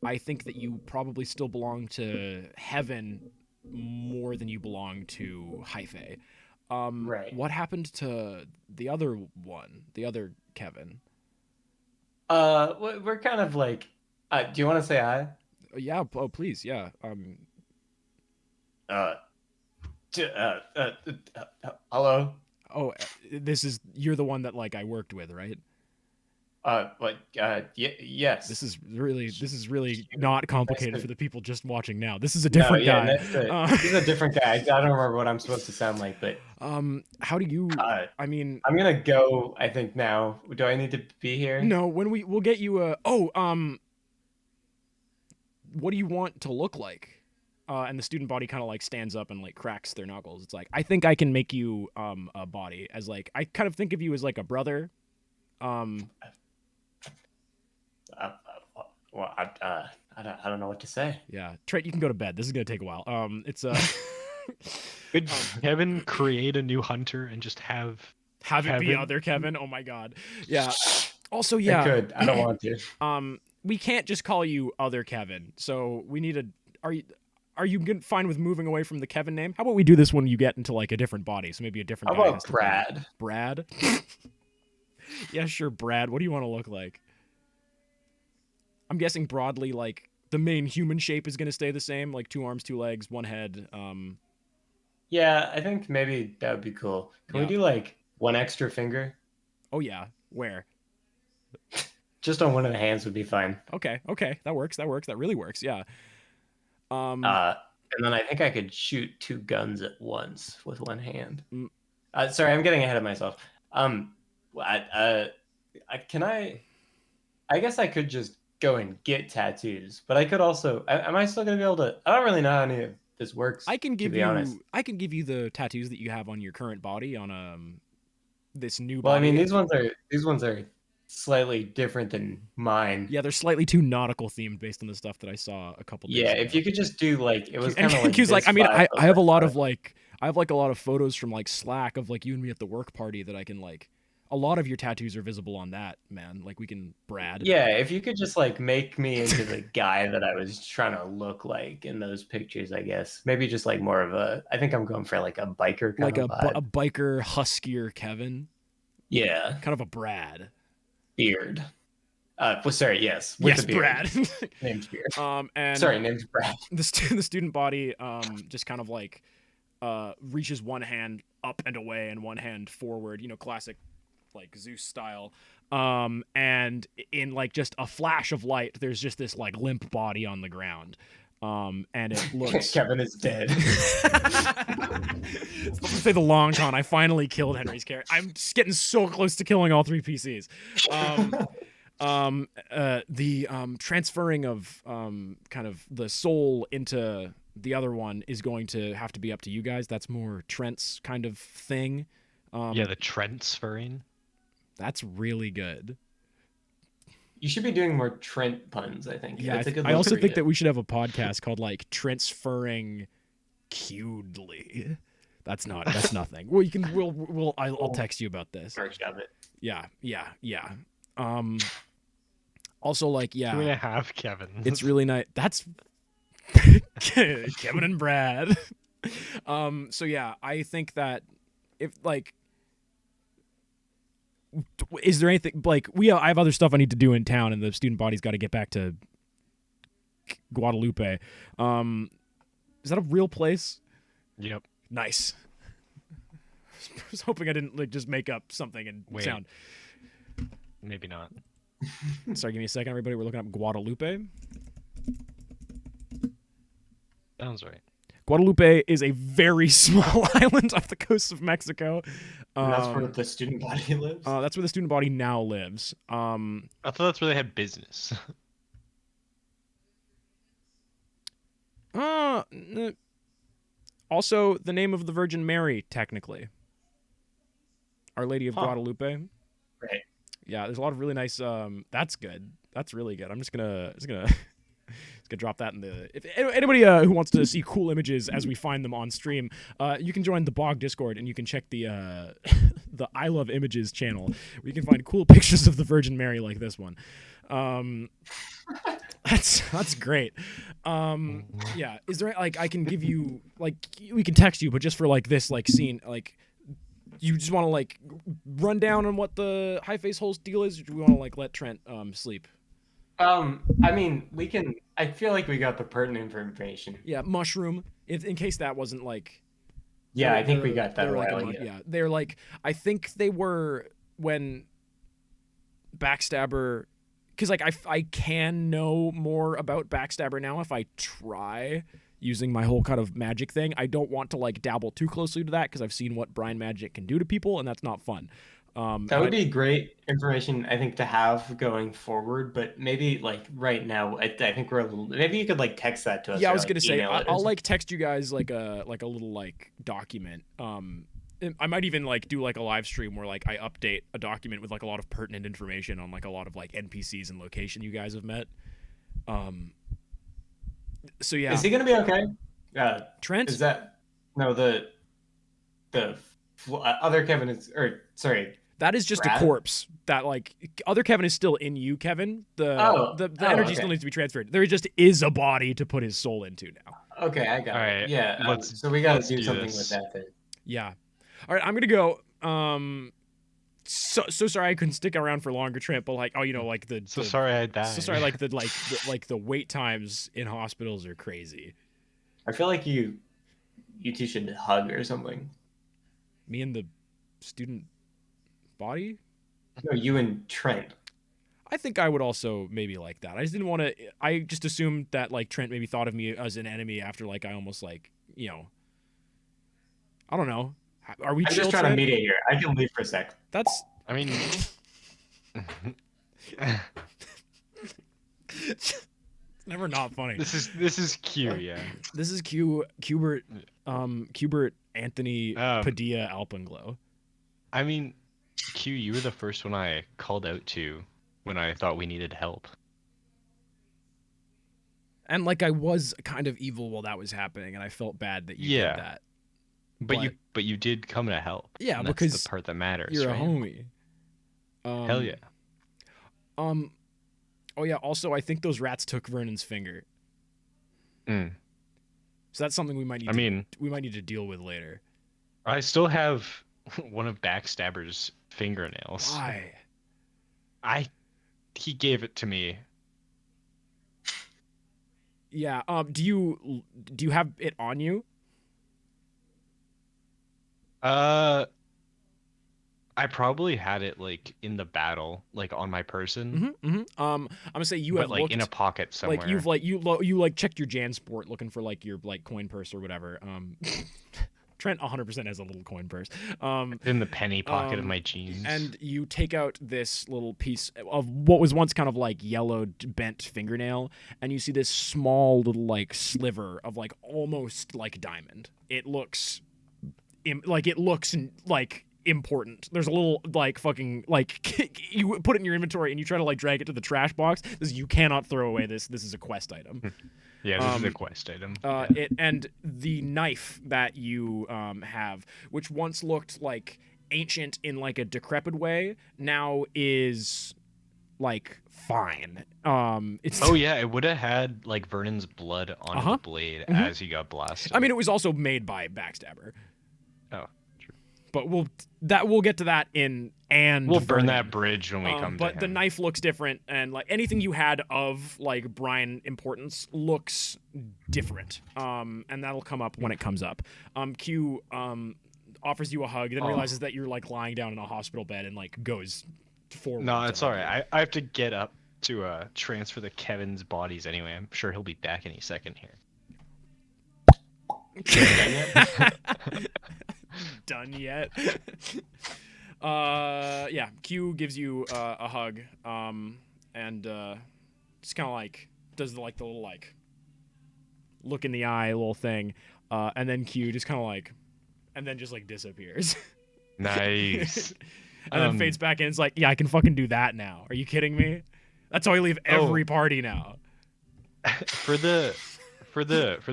I think that you probably still belong to Heaven more than you belong to Hyphae. Right. What happened to the other one, the other Kevin? We're kind of like, do you want to say hi? Yeah, oh please, yeah. Hello. Oh, you're the one that like I worked with, right? Yes. This is really not complicated for the people just watching now. This is a No, different yeah, guy. this is a different guy. I don't remember what I'm supposed to sound like, but How do you? uh, I mean, I'm gonna go. I think now. Do I need to be here? no. When we'll get you a. Oh, what do you want to look like? And the student body kind of like stands up and like cracks their knuckles. It's like, I think I can make you a body as like, I kind of think of you as like a brother. Uh, well, I don't know what to say. Yeah, Trent, you can go to bed. This is gonna take a while. It's Could Kevin create a new hunter and just have it be Kevin? other Kevin. Oh my god. Yeah. Also, I yeah. could. I don't want to. We can't just call you other Kevin. So we need a. Are you fine with moving away from the Kevin name? How about we do this when you get into like a different body? So maybe a different How guy about has to play it. Brad? Brad? Yeah, sure, Brad. What do you want to look like? I'm guessing broadly, like the main human shape is gonna stay the same, like 2 arms, 2 legs, 1 head. Yeah, I think maybe that would be cool. Can we Yeah. do like 1 extra finger? Oh yeah, where? Just on one of the hands would be fine. Okay, that works. That really works. Yeah. And then I think I could shoot 2 guns at once with 1 hand. Mm. Sorry, I'm getting ahead of myself. Can I? I guess I could just go and get tattoos, but I could also. Am I still gonna be able to? I don't really know how any of this works. I can give to be honest. you the tattoos that you have on your current body on this new Well, I body. mean, these ones are slightly different than mine. Yeah, they're slightly too nautical themed based on the stuff that I saw a couple days ago. Yeah, if you could just do like it was And kind of like. Q's like, this I mean, vibe I have a of, lot of like, I have like a lot of photos from like Slack of like you and me at the work party that I can like. A lot of your tattoos are visible on that, man. Like we can Brad. Yeah, if you could just like make me into the guy that I was trying to look like in those pictures, I guess. Maybe just like more of a. I think I'm going for like a biker kind Like of vibe. a biker, huskier Kevin. Yeah, Kind of a Brad. beard. Well, sorry, yes, with Yes, the beard. Brad. Name's Beard. And Sorry, name's Brad. the student body just kind of like reaches one hand up and away and one hand forward, you know, classic like Zeus style. And in like just a flash of light, there's just this like limp body on the ground. And it looks Kevin is dead. Let's say the long con. I finally killed Henry's character. I'm just getting so close to killing all 3 PCs. The transferring of kind of the soul into the other one is going to have to be up to you guys. That's more Trent's kind of thing. Yeah, the transferring. That's really good. You should be doing more Trent puns, I think. Yeah, That's a good I look also for think you. that we should have a podcast called like Transferring Cudely. That's nothing. Well, you can. I'll text you about this. Shove it. Yeah. Also, like, 2.5 Kevin. it's really nice. That's Kevin and Brad. So yeah, I think that if like, is there anything like I have other stuff I need to do in town, and the student body's got to get back to Guadalupe. Is that a real place? Yep. Nice. I was hoping I didn't like just make up something and Wait. sound. Maybe not. Sorry, give me a second, everybody. We're looking up Guadalupe. Sounds right. Guadalupe is a very small island off the coast of Mexico. And that's where the student body lives. That's where the student body now lives. I thought that's where they had business. Also, the name of the Virgin Mary, technically. Our Lady of Guadalupe. Right. Yeah, there's a lot of really nice. That's good. That's really good. I'm just gonna drop that in the. If anybody who wants to see cool images as we find them on stream, you can join the Bog Discord and you can check the the I Love Images channel where you can find cool pictures of the Virgin Mary like this one. That's great. Yeah, is there like I can give you like we can text you, but just for like this like scene like. You just want to like run down on what the high face holes deal is, or do we want to like let Trent sleep? I mean, we can. I feel like we got the pertinent information. Yeah, mushroom. In case that wasn't like. Yeah, I think we got that like while ago. Yeah, they're like. I think they were when Backstabber, because like I can know more about Backstabber now if I try using my whole kind of magic thing. I don't want to like dabble too closely to that because I've seen what Brian Magic can do to people, and that's not fun. That would be great information, I think, to have going forward. But maybe like right now, I think we're a little. Maybe you could like text that to us. Yeah, or, I was like, gonna say email it or I'll something. like text you guys like a little like document. I might even like do like a live stream where like I update a document with like a lot of pertinent information on like a lot of like NPCs and location you guys have met. So yeah, Is he gonna be okay? Trent. Is that no the other Kevin is or sorry. That is just Brad? a corpse. That like other Kevin is still in you, Kevin. The energy still okay. needs to be transferred. There just is a body to put his soul into now. Okay, I got All it. right, Yeah. So we got to let's do do something this. with that thing. Yeah. All right, I'm gonna go. So sorry I couldn't stick around for longer, Trent. But like, oh, you know, like So sorry I died. so sorry, like the wait times in hospitals are crazy. I feel like you two should hug or something. Me and the student body. No, you and Trent. I think I would also maybe like that. I just didn't want to. I just assumed that like Trent maybe thought of me as an enemy after like I almost like I don't know. Are we I'm chill, just trying Trent? to mediate here. I can leave for a sec. That's I mean, it's never not funny. this is Q, yeah. This is Cubert Anthony Um, Padilla Alpenglow. I mean, Q, you were the first one I called out to when I thought we needed help. And like I was kind of evil while that was happening, and I felt bad that you Yeah. did that. But you did come to help. Yeah, and that's because the part that matters. You're right? a homie. Hell yeah. Oh yeah. Also, I think those rats took Vernon's finger, Mm. so that's something we might need. We might need to deal with later. I still have one of Backstabber's fingernails. Why? He gave it to me. Yeah. Do you have it on you? I probably had it like in the battle, like on my person, I'm gonna say you but have like looked, in a pocket somewhere. like you've like you like checked your JanSport looking for like your like coin purse or whatever. Trent 100% has a little coin purse. in the penny pocket of my jeans. And you take out this little piece of what was once kind of like yellowed, bent fingernail, and you see this small little like sliver of like almost like diamond. It looks like important. There's a little like fucking like you put it in your inventory and you try to like drag it to the trash box. You cannot throw away this. This is a quest item. Yeah, this is a quest item. It and the knife that you have, which once looked like ancient in like a decrepit way, now is like fine. It's Oh yeah, it would have had like Vernon's blood on the blade as he got blasted. I mean, it was also made by Backstabber, oh, true. but we'll get to that in and We'll burn Vernon. that bridge when we come to But the him. knife looks different, and like anything you had of like Brian importance looks different. And that'll come up when it comes up. Q offers you a hug, then realizes that you're like lying down in a hospital bed and like goes forward. No, to it's hug all right. I have to get up to transfer the Kevin's bodies anyway. I'm sure he'll be back any second here. you. Done yet? Yeah. Q gives you a hug, and just kind of like does the little like look in the eye little thing, and then Q just kind of like, and then just like disappears. Nice. And then fades back in. It's like, yeah, I can fucking do that now. Are you kidding me? That's how I leave every party now. For the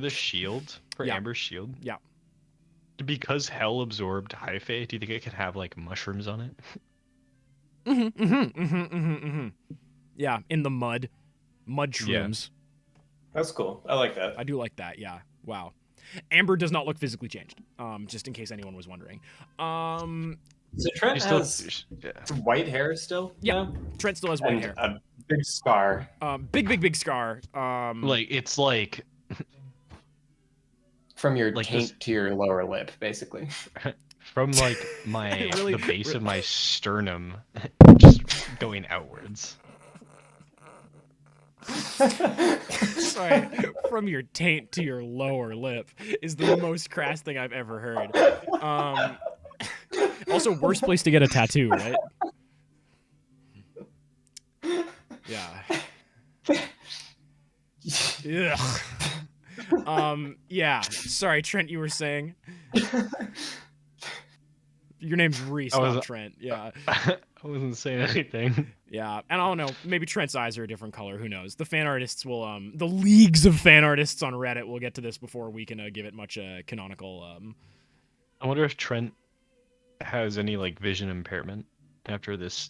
shield, for Yeah. Amber's shield. Yeah. Because hell absorbed Hyphae, do you think it could have like mushrooms on it? Yeah, in the mud shrooms. That's cool. I like that. I do like that. Yeah. Wow. Amber does not look physically changed. Just in case anyone was wondering. So Trent You has white hair still. Yeah. now? Trent still has white And hair. a big scar. Big scar. like it's like From your Like taint this- to your lower lip, basically. from like my Really- the base of my sternum, just going outwards. Sorry, from your taint to your lower lip is the most crass thing I've ever heard. Also, worst place to get a tattoo, right? Yeah. Ugh. Yeah. Sorry, Trent, you were saying? Your name's Reese, I not was- Trent. Yeah. I wasn't saying anything. Yeah. And I don't know, maybe Trent's eyes are a different color. Who knows? The fan artists will, the leagues of fan artists on Reddit will get to this before we can give it much canonical, I wonder if Trent has any like vision impairment after this,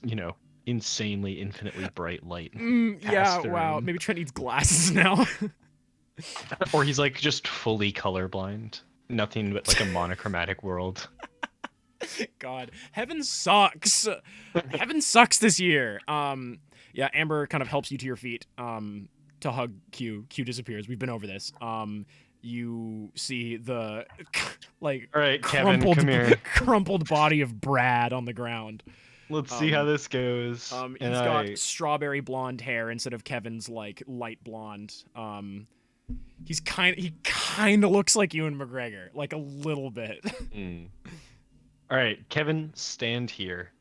insanely infinitely bright light. yeah, passed through wow. him. Maybe Trent needs glasses now. Or he's like just fully colorblind. Nothing but like a monochromatic world. God, heaven sucks. Heaven sucks this year. Yeah, Amber kind of helps you to your feet. To hug Q. Q disappears. We've been over this. You see the like All right, Kevin, come here. crumpled body of Brad on the ground. Let's see how this goes. He's got strawberry blonde hair instead of Kevin's like light blonde. He kind of looks like Ewan McGregor, like a little bit. All right, Kevin, stand here.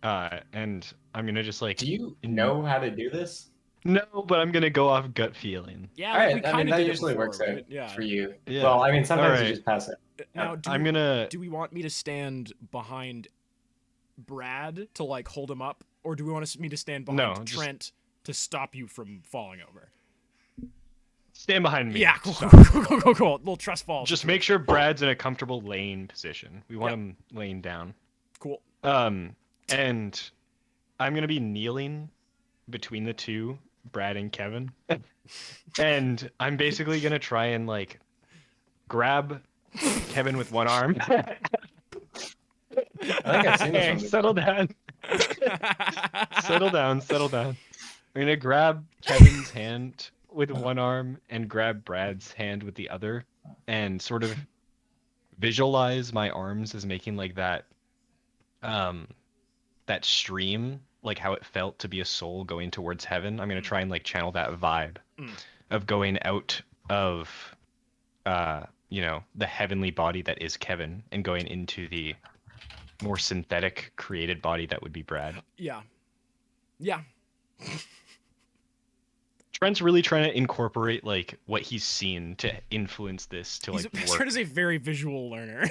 And I'm gonna just like. Do you know how to do this? No, but I'm gonna go off gut feeling. Yeah, All right, we I kind mean of that did usually it before, works right? out Yeah. for you. Yeah. Well, I mean sometimes Alright. you just pass it. Now, I'm gonna. do we want me to stand behind Brad to like hold him up, or do we want me to stand behind No, just- Trent to stop you from falling over? Stand behind me. Yeah, cool, So, cool. Little trust fall. just make sure Brad's in a comfortable laying position. We want Yep. him laying down. Cool. And I'm gonna be kneeling between the two, Brad and Kevin. And I'm basically gonna try and like grab Kevin with one arm. I think I've seen this Hey, one before. settle down. Settle down. I'm gonna grab Kevin's hand with one arm and grab Brad's hand with the other, and sort of visualize my arms as making like that stream, like how it felt to be a soul going towards heaven. I'm gonna try and like channel that vibe of going out of the heavenly body that is Kevin and going into the more synthetic created body that would be Brad. Yeah. Trent's really trying to incorporate like what he's seen to influence this to like work. Trent is a very visual learner.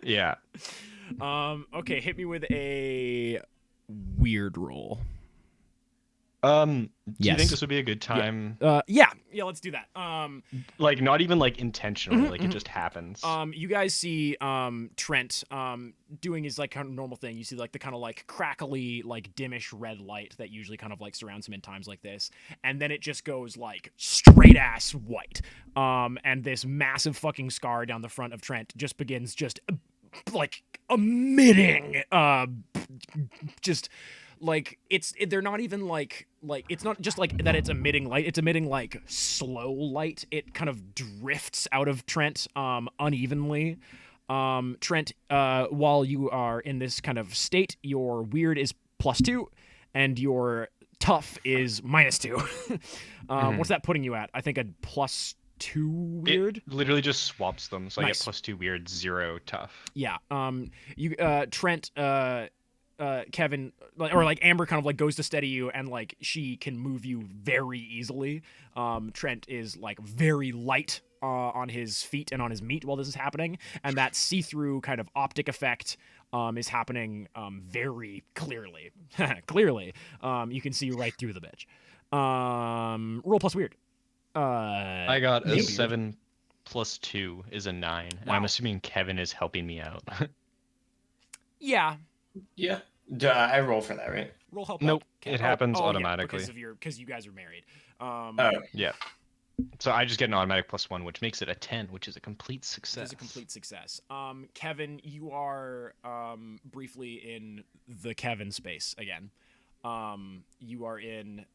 Yeah. Okay, hit me with a weird roll. Do you Yes. think this would be a good time? Yeah, let's do that. Like not even like intentionally, like it just happens. You guys see Trent doing his like kind of normal thing. You see like the kind of like crackly, like dimmish red light that usually kind of like surrounds him in times like this, and then it just goes like straight ass white. And this massive fucking scar down the front of Trent just begins just like emitting just like they're not even like it's not just like that it's emitting light, it's emitting like slow light. It kind of drifts out of Trent unevenly. Trent, while you are in this kind of state, your weird is +2 and your tough is -2. What's that putting you at? I think a +2 weird. It literally just swaps them, so Nice. I get +2 weird, 0 tough. Yeah. You Trent, Kevin, or like Amber kind of like goes to steady you, and like she can move you very easily. Trent is like very light on his feet and on his meat while this is happening, and that see-through kind of optic effect is happening very clearly. Clearly, you can see right through the bitch. Roll plus weird. I got a maybe. 7 + 2 is a 9. And Wow. I'm assuming Kevin is helping me out. Yeah. Yeah. I roll for that, right? Roll help. Nope, out. it happens yeah, automatically. because you guys are married. Oh. Yeah. So I just get an automatic +1, which makes it a 10, which is a complete It success. is a complete success. Kevin, you are briefly in the Kevin space again. You are in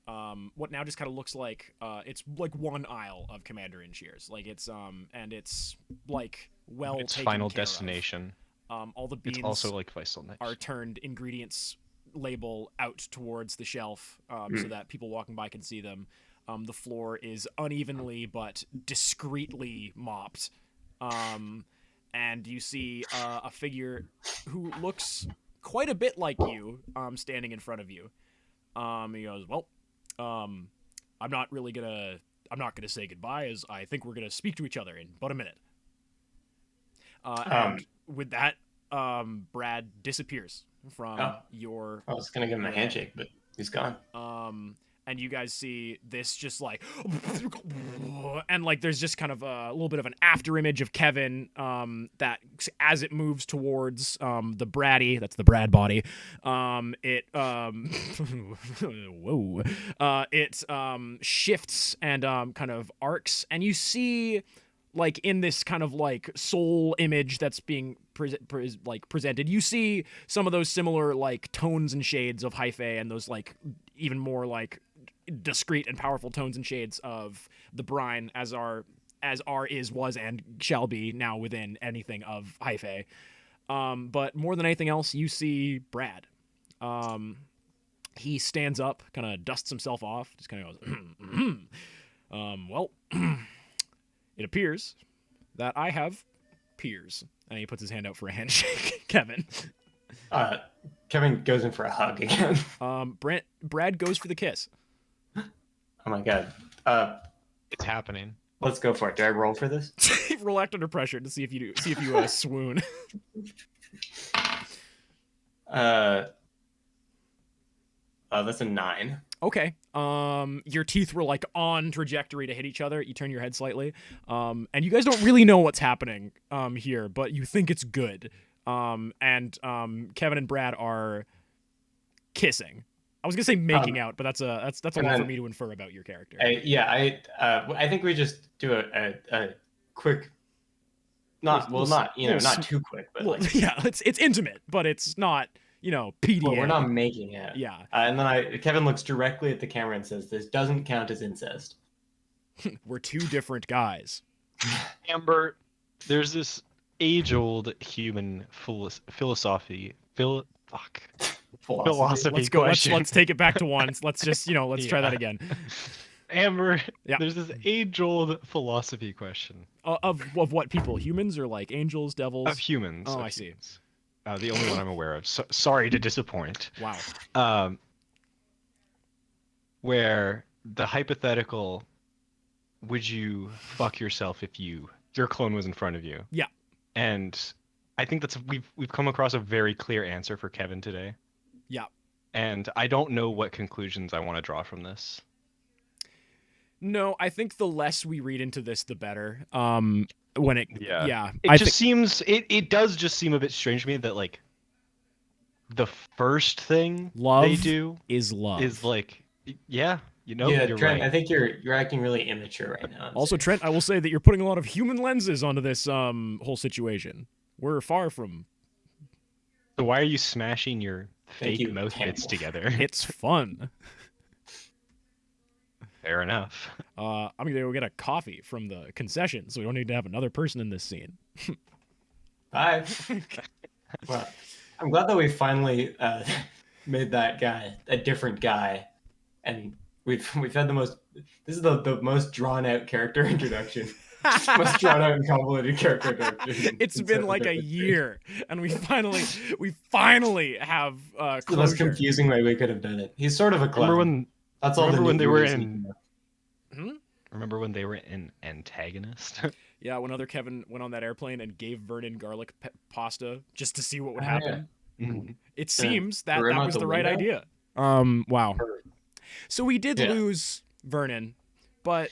what now just kind of looks like it's like one aisle of Commander in Shears. Like it's and it's like well It's taken Final care of. Destination. All the beans It's also like Faisal Next. are turned ingredients label out towards the shelf so that people walking by can see them. The floor is unevenly but discreetly mopped. And you see a figure who looks quite a bit like you standing in front of you. He goes, well, I'm not gonna say goodbye, as I think we're gonna speak to each other in but a minute. And with that, Brad disappears from your. I was gonna give him a handshake, but he's gone. And you guys see this just like, and like there's just kind of a little bit of an after image of Kevin that as it moves towards the Braddy, that's the Brad body, it whoa, it shifts and kind of arcs, and you see like in this kind of like soul image that's being presented, you see some of those similar like tones and shades of Hyphae and those like even more like discreet and powerful tones and shades of the brine as are is, was, and shall be now within anything of Hyphae. But more than anything else, you see Brad. He stands up, kind of dusts himself off, just kind of goes, well, it appears that I have peers. And he puts his hand out for a handshake. Kevin. Kevin goes in for a hug again. Brad goes for the kiss. Oh my god. It's happening. Let's go for it. Do I roll for this? Roll act under pressure to see if you swoon. That's a 9. Okay. Your teeth were like on trajectory to hit each other. You turn your head slightly. And you guys don't really know what's happening here, but you think it's good. And Kevin and Brad are kissing. I was gonna say making out, but that's a lot for me to infer about your character. I think we just do a quick, not too quick, but it's intimate, but it's not PDA. Well, we're not making it. Yeah. And then Kevin looks directly at the camera and says, "This doesn't count as incest." We're two different guys. Amber, there's this age-old human philosophy. Let's go. Let's take it back to once. Let's just let's try that again. Amber, there's this age-old philosophy question. Of what people? Humans or like angels, devils? Of humans. Oh, I see. The only one I'm aware of. Sorry to disappoint. Wow. Where the hypothetical, would you fuck yourself if your clone was in front of you? Yeah. And I think we've come across a very clear answer for Kevin today. Yeah. And I don't know what conclusions I want to draw from this. No, I think the less we read into this, the better. It does just seem a bit strange to me that like the first thing they do is love. Is like, you're Trent, right. I think you're acting really immature right now. Also, Trent, I will say that you're putting a lot of human lenses onto this whole situation. We're far from. So why are you smashing your fake mouth bits together? It's fun. Fair enough. I'm gonna go get a coffee from the concession, so we don't need to have another person in this scene. Bye. Well, I'm glad that we finally made that guy a different guy, and we've had the most. This is the most drawn out character introduction. Most drawn out and convoluted character introduction. It's been like a year, and we finally have closure. The most confusing way we could have done it. He's sort of a clown. Remember when they were in Antagonist? Yeah, when other Kevin went on that airplane and gave Vernon garlic pasta just to see what would happen. Yeah. Mm-hmm. It seems that was the right idea. Wow. So we did lose Vernon, but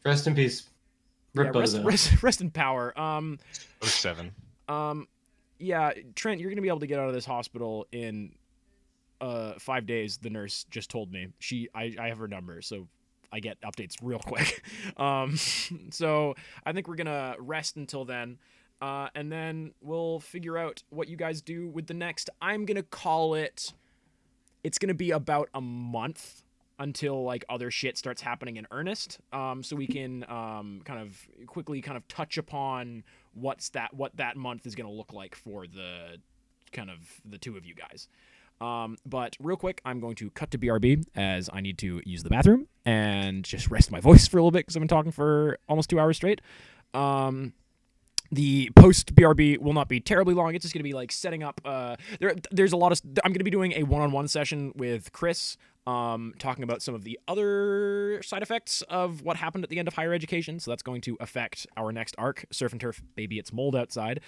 rest in peace. Rest in power. 07. Yeah, Trent, you're gonna be able to get out of this hospital in 5 days. The nurse just told me. I have her number, so I get updates real quick. So I think we're gonna rest until then, and then we'll figure out what you guys do with the next. I'm gonna call it. It's gonna be about a month until like other shit starts happening in earnest. So we can kind of quickly touch upon what that month is gonna look like for the kind of the two of you guys. But real quick, I'm going to cut to BRB as I need to use the bathroom and just rest my voice for a little bit because I've been talking for almost 2 hours straight. The post BRB will not be terribly long. It's just going to be like setting up. There's a lot of. I'm going to be doing a one-on-one session with Chris, talking about some of the other side effects of what happened at the end of higher education. So that's going to affect our next arc, Surf and Turf. Baby, it's mold outside.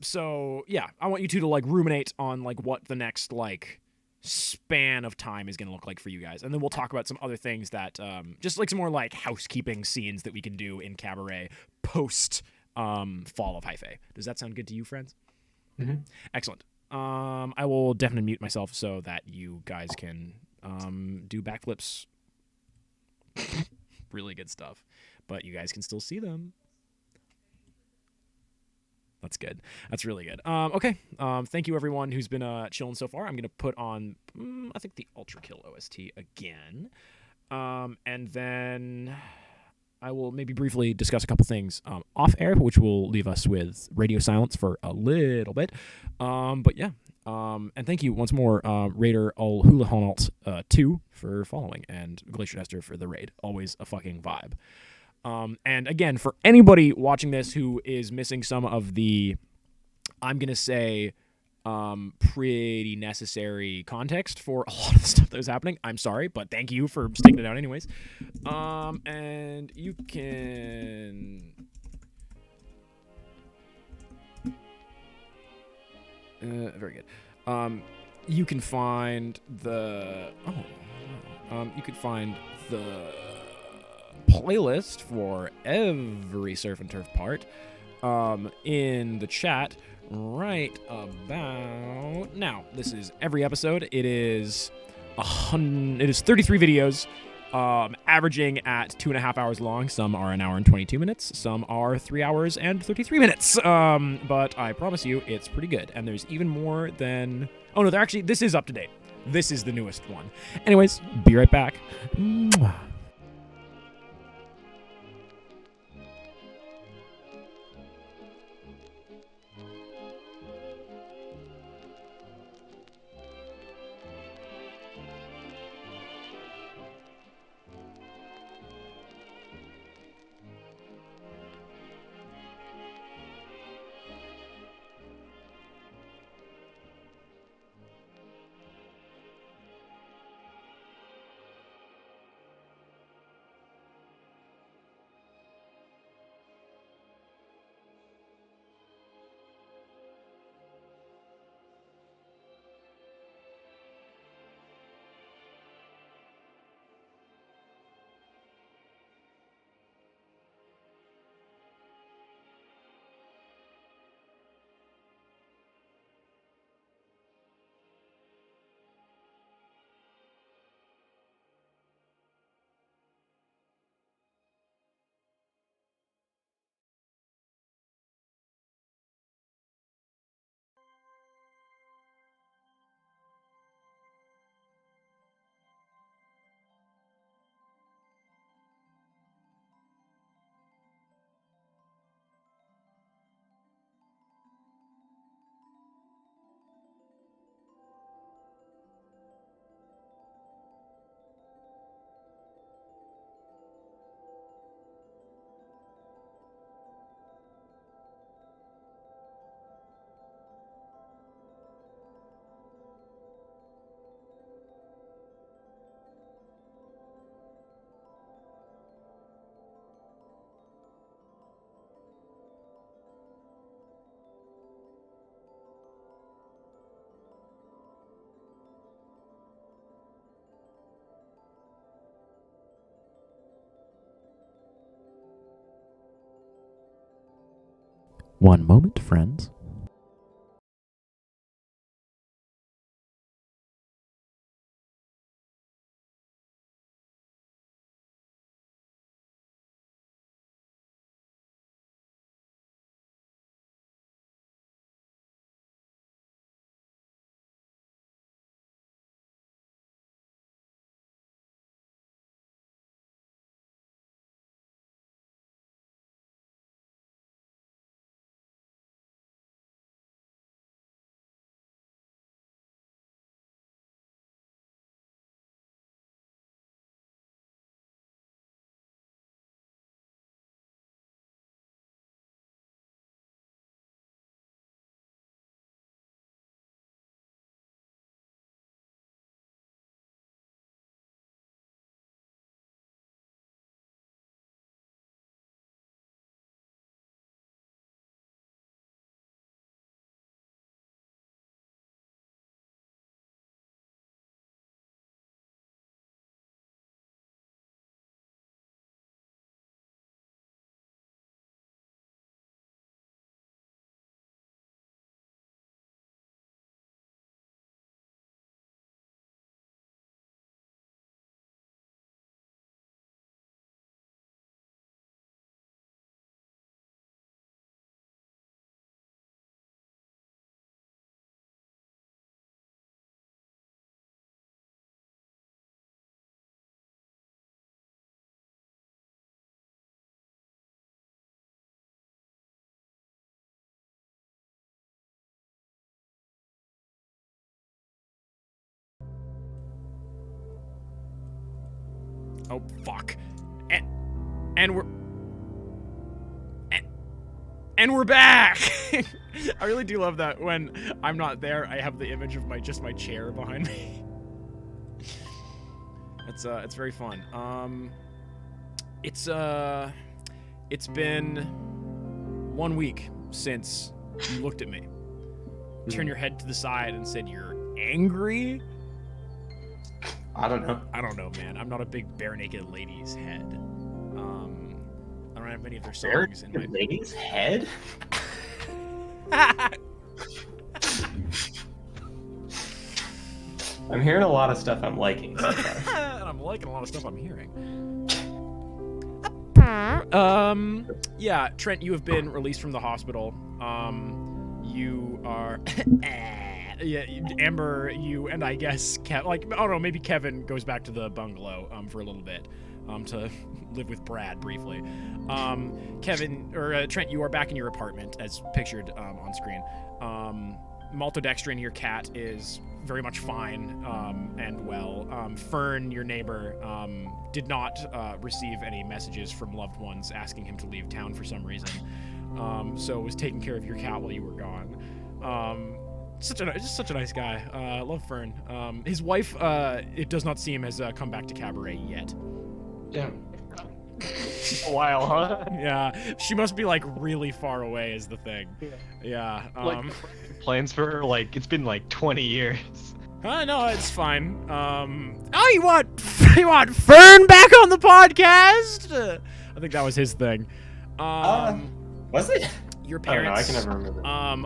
So yeah, I want you two to like ruminate on like what the next like span of time is going to look like for you guys, and then we'll talk about some other things that just like some more like housekeeping scenes that we can do in Cabaret post fall of Hyphae. Does that sound good to you, friends? Mhm. Excellent. I will definitely mute myself so that you guys can do backflips. Really good stuff, but you guys can still see them. That's good. That's really good. Okay. Thank you everyone who's been chilling so far. I'm gonna put on I think the Ultra Kill OST again, and then I will maybe briefly discuss a couple things off air, which will leave us with radio silence for a little bit. But yeah. And thank you once more, Raider Ul Hula Honalt 2 for following, and Glacier Tester for the raid. Always a fucking vibe. And again, for anybody watching this who is missing some of the, I'm going to say, pretty necessary context for a lot of the stuff that was happening, I'm sorry, but thank you for sticking it out anyways. And you can... very good. You can find the... you can find the playlist for every Surf and Turf part in the chat right about now. This is every episode. It is 33 videos, averaging at 2.5 hours long. Some are an hour and 22 minutes. Some are 3 hours and 33 minutes. But I promise you, it's pretty good. And there's even more than... Oh, no, this is up to date. This is the newest one. Anyways, be right back. Mwah. One moment, friends. Oh fuck. And we're and we're back. I really do love that when I'm not there, I have the image of my chair behind me. It's very fun. It's been 1 week since you looked at me. Turn your head to the side and said you're angry? I don't know. I don't know, man. I'm not a big bare naked lady's head. I don't have many of their songs in my lady's head? I'm hearing a lot of stuff I'm liking so far. And I'm liking a lot of stuff I'm hearing. Yeah, Trent, you have been released from the hospital. You are yeah, Amber, you and I guess I don't know, maybe Kevin goes back to the bungalow for a little bit to live with Brad briefly. Kevin or Trent, you are back in your apartment as pictured on screen. Maltodextrin, your cat, is very much fine and well. Fern, your neighbor, did not receive any messages from loved ones asking him to leave town for some reason. So was taking care of your cat while you were gone. Just such a nice guy. Love Fern. His wife, it does not seem, has come back to Cabaret yet. Yeah. A while, huh? Yeah, she must be like really far away is the thing. Yeah. Like plans for her, like it's been like 20 years. No, it's fine. Oh, you want Fern back on the podcast? I think that was his thing. Was it? Your I don't know, I parents can never remember.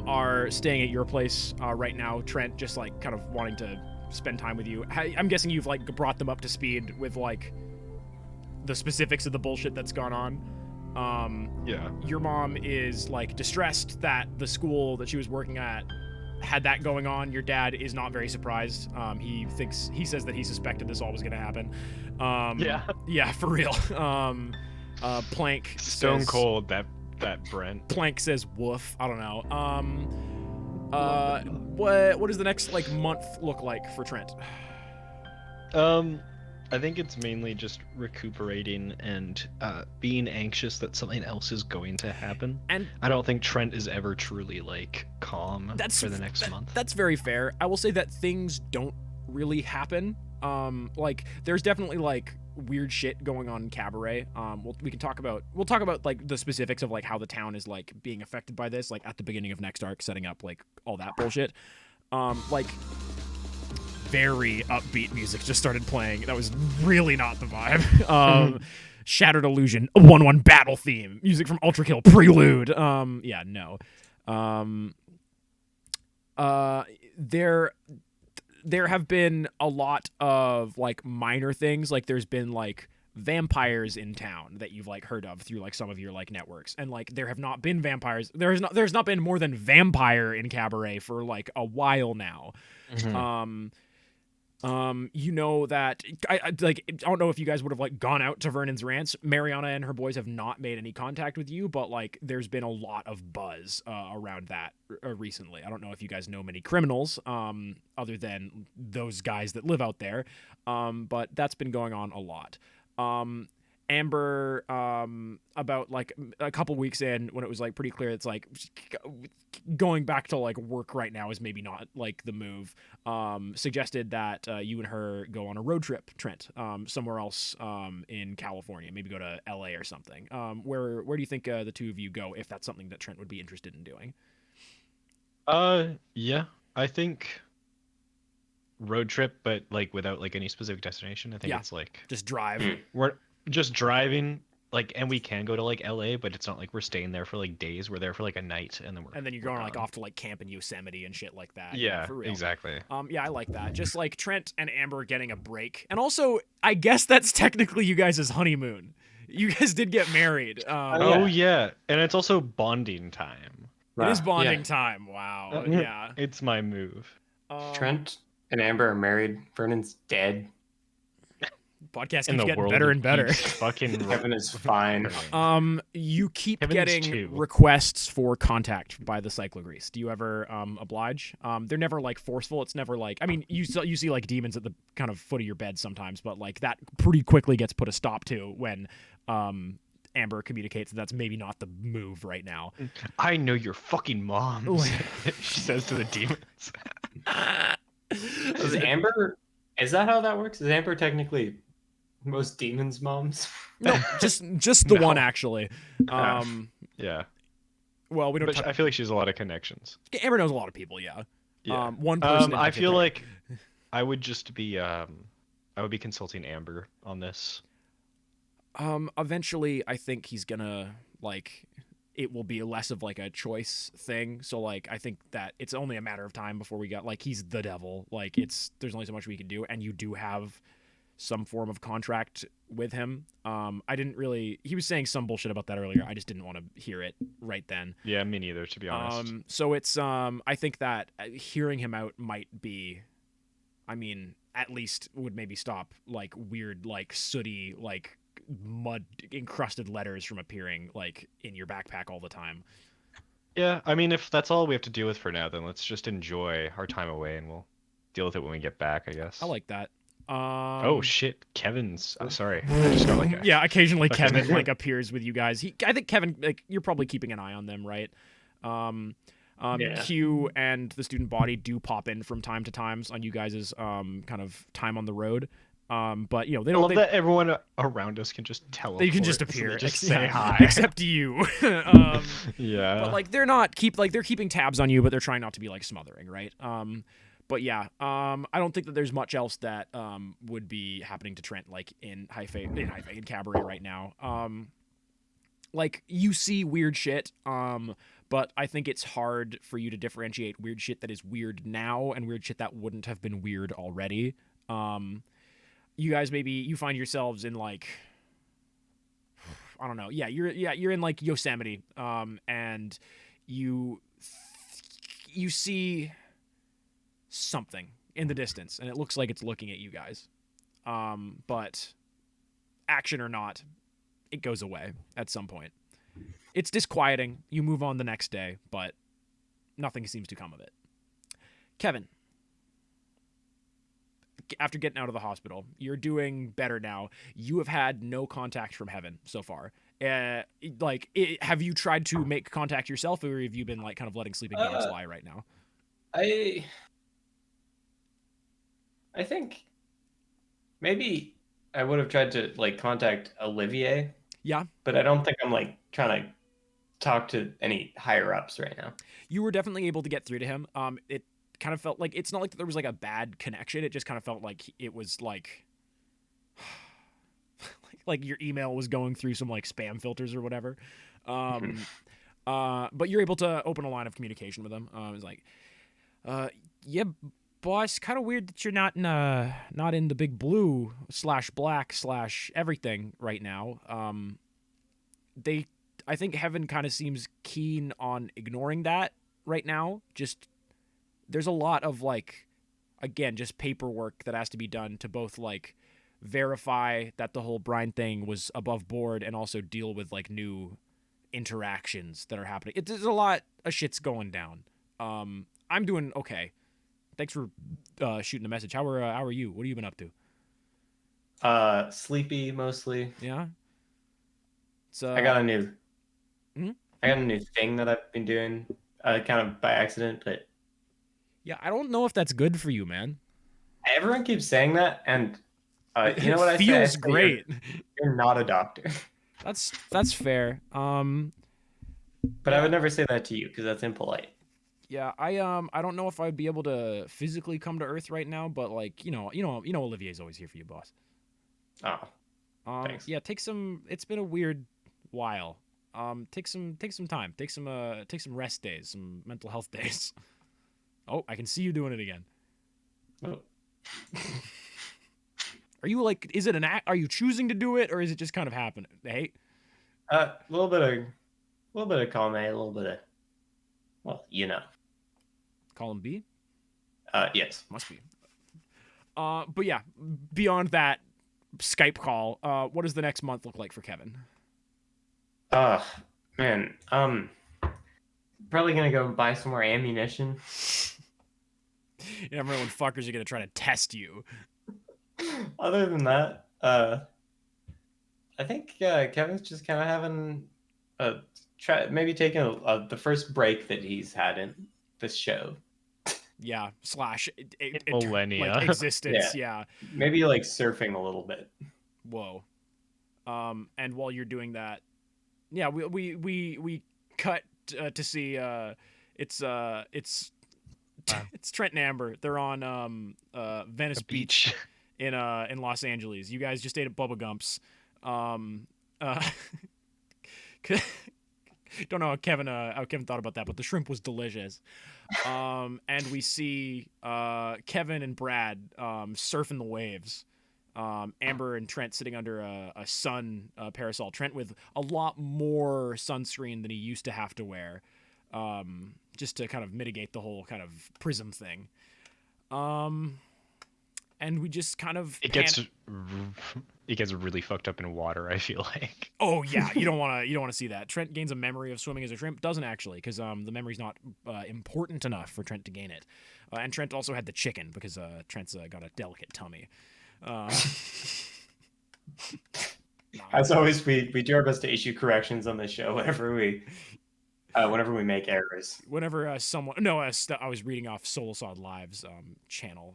are staying at your place right now. Trent just like kind of wanting to spend time with you. I'm guessing you've like brought them up to speed with like the specifics of the bullshit that's gone on. Yeah. Your mom is like distressed that the school that she was working at had that going on. Your dad is not very surprised. He says that he suspected this all was going to happen. Yeah, for real. Plank Stone says, cold that Brent. Plank says woof. I don't know. What does the next like month look like for Trent? I think it's mainly just recuperating and being anxious that something else is going to happen. And I don't think Trent is ever truly like calm for the next month. That's very fair. I will say that things don't really happen. Like there's definitely like weird shit going on in Cabaret. We'll talk about like the specifics of like how the town is like being affected by this, like at the beginning of next arc, setting up like all that bullshit. Like very upbeat music just started playing. That was really not the vibe. Shattered Illusion, 1-1 battle theme, music from Ultra Kill Prelude. Yeah, no. There have been a lot of like minor things. Like there's been like vampires in town that you've like heard of through like some of your like networks, and like there have not been vampires. There's not been more than vampire in Cabaret for like a while now. Mm-hmm. You know that I don't know if you guys would have like gone out to Vernon's Rants. Mariana and her boys have not made any contact with you, but like there's been a lot of buzz around that recently. I don't know if you guys know many criminals other than those guys that live out there, but that's been going on a lot. Amber, about like a couple weeks in, when it was like pretty clear it's like going back to like work right now is maybe not like the move, suggested that you and her go on a road trip, Trent, somewhere else in California, maybe go to LA or something. Where do you think the two of you go, if that's something that Trent would be interested in doing? Yeah, I think road trip, but like without like any specific destination. I think it's like just drive. We're just driving, like, and we can go to like LA, but it's not like we're staying there for like days. We're there for like a night, and then you're going like off to like camp in Yosemite and shit like that. Yeah, for real. Exactly. Yeah, I like that. Just like Trent and Amber getting a break, and also I guess that's technically you guys' honeymoon. You guys did get married. Oh yeah, and it's also bonding time. It is bonding time. Wow. Yeah. It's my move. Trent and Amber are married. Vernon's dead. Podcast in keeps the getting world better and better. keeps fucking Kevin is fine. You keep Kevin's getting 2. requests for contact by the cyclogrease. Do you ever oblige? They're never like forceful. It's never like, I mean, you see like demons at the kind of foot of your bed sometimes, but like that pretty quickly gets put a stop to when Amber communicates that that's maybe not the move right now. I know your fucking moms. She says to the demons. Is Amber? Is that how that works? Is Amber technically most demons' moms? No, just the No. one actually. Yeah, Well, we don't. but I feel like she has a lot of connections. Amber knows a lot of people. Yeah. Yeah. One person. In I feel particular. like I would just be I would be consulting Amber on this. Eventually, I think he's gonna like. It will be less of like a choice thing. So like, I think that it's only a matter of time before we got like he's the devil. Like there's only so much we can do, and you do have some form of contract with him. I didn't really. He was saying some bullshit about that earlier. I just didn't want to hear it right then. Yeah, me neither, to be honest. So it's I think that hearing him out might be, I mean, at least would maybe stop like weird, like sooty, like mud encrusted letters from appearing like in your backpack all the time. Yeah, I mean, if that's all we have to deal with for now, then let's just enjoy our time away, and we'll deal with it when we get back, I guess. I like that. Oh shit, Kevin's. Sorry, I just got like a... Yeah, occasionally Kevin like appears with you guys. I think Kevin, like, you're probably keeping an eye on them, right? Yeah. Q and the student body do pop in from time to times on you guys' kind of time on the road. But you know they I don't. love that everyone around us can just teleport. They can just so appear, they just ex- say yeah, hi. except you. Yeah. But like they're keeping tabs on you, but they're trying not to be like smothering, right? But yeah, I don't think that there's much else that would be happening to Trent like in in Cabaret right now. Like you see weird shit, but I think it's hard for you to differentiate weird shit that is weird now and weird shit that wouldn't have been weird already. You guys you find yourselves in like, I don't know. Yeah, you're in like Yosemite, and you see something in the distance, and it looks like it's looking at you guys. But action or not, it goes away at some point. It's disquieting. You move on the next day, but nothing seems to come of it. Kevin, after getting out of the hospital, you're doing better now. You have had no contact from heaven so far. Have you tried to make contact yourself, or have you been like kind of letting sleeping dogs lie right now? I think maybe I would have tried to like contact Olivier. Yeah. But I don't think I'm like trying to talk to any higher ups right now. You were definitely able to get through to him. It kind of felt like it's not like there was like a bad connection. It just kind of felt like it was like like your email was going through some like spam filters or whatever. But you're able to open a line of communication with him. It's like, yeah, boss, kind of weird that you're not in the big blue /black/ everything right now. I think Heaven kind of seems keen on ignoring that right now. Just there's a lot of like, again, just paperwork that has to be done to both like verify that the whole Brian thing was above board and also deal with like new interactions that are happening. There's a lot of shit's going down. I'm doing okay. Thanks for shooting a message. How are you? What have you been up to? Sleepy mostly. Yeah. I got a new. Hmm? I got a new thing that I've been doing, kind of by accident, but yeah, I don't know if that's good for you, man. everyone keeps saying that, and you know what I say? Feels great. You're not a doctor. That's fair. But I would never say that to you because that's impolite. Yeah, I don't know if I'd be able to physically come to Earth right now, but like, you know, Olivier's always here for you, boss. Oh. Thanks. Yeah, it's been a weird while. Take some time. Take some rest days, some mental health days. Oh, I can see you doing it again. Oh. Are you like, is it an act? Are you choosing to do it, or is it just kind of happening? Hey? A little bit of column A, a little bit of, well, you know. Column B? Yes. Must be. But yeah, beyond that, Skype call. What does the next month look like for Kevin? Man, probably gonna go buy some more ammunition. You never know when fuckers are gonna try to test you. Other than that, I think Kevin's just kind of having maybe taking the first break that he's had in this show. Yeah, slash Millennia. like existence. Yeah. Maybe like surfing a little bit. Whoa. And while you're doing that, yeah, we cut to see it's it's Trent and Amber. They're on Venice A Beach in Los Angeles. You guys just ate at Bubba Gump's. Uh, don't know how Kevin thought about that, but the shrimp was delicious. And we see Kevin and Brad surfing the waves. Amber and Trent sitting under a sun parasol. Trent with a lot more sunscreen than he used to have to wear, just to kind of mitigate the whole kind of prism thing. And we just kind of It gets really fucked up in water, I feel like. Oh yeah, you don't want to see that. Trent gains a memory of swimming as a shrimp. Doesn't actually, because the memory's not important enough for Trent to gain it. And Trent also had the chicken because Trent's got a delicate tummy. As always, we do our best to issue corrections on the show whenever we make errors. Whenever I was reading off Solasod Live's channel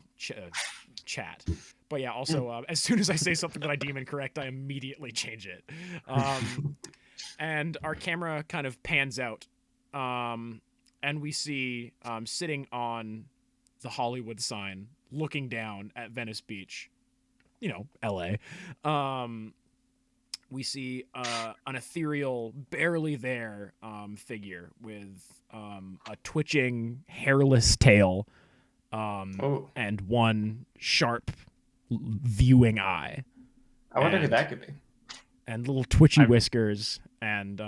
chat. But yeah, also as soon as I say something that I deem incorrect, I immediately change it. And our camera kind of pans out, and we see sitting on the Hollywood sign, looking down at Venice Beach, LA. We see an ethereal, barely there figure with a twitching, hairless tail and one sharp viewing eye. I wonder who that could be. And little twitchy whiskers and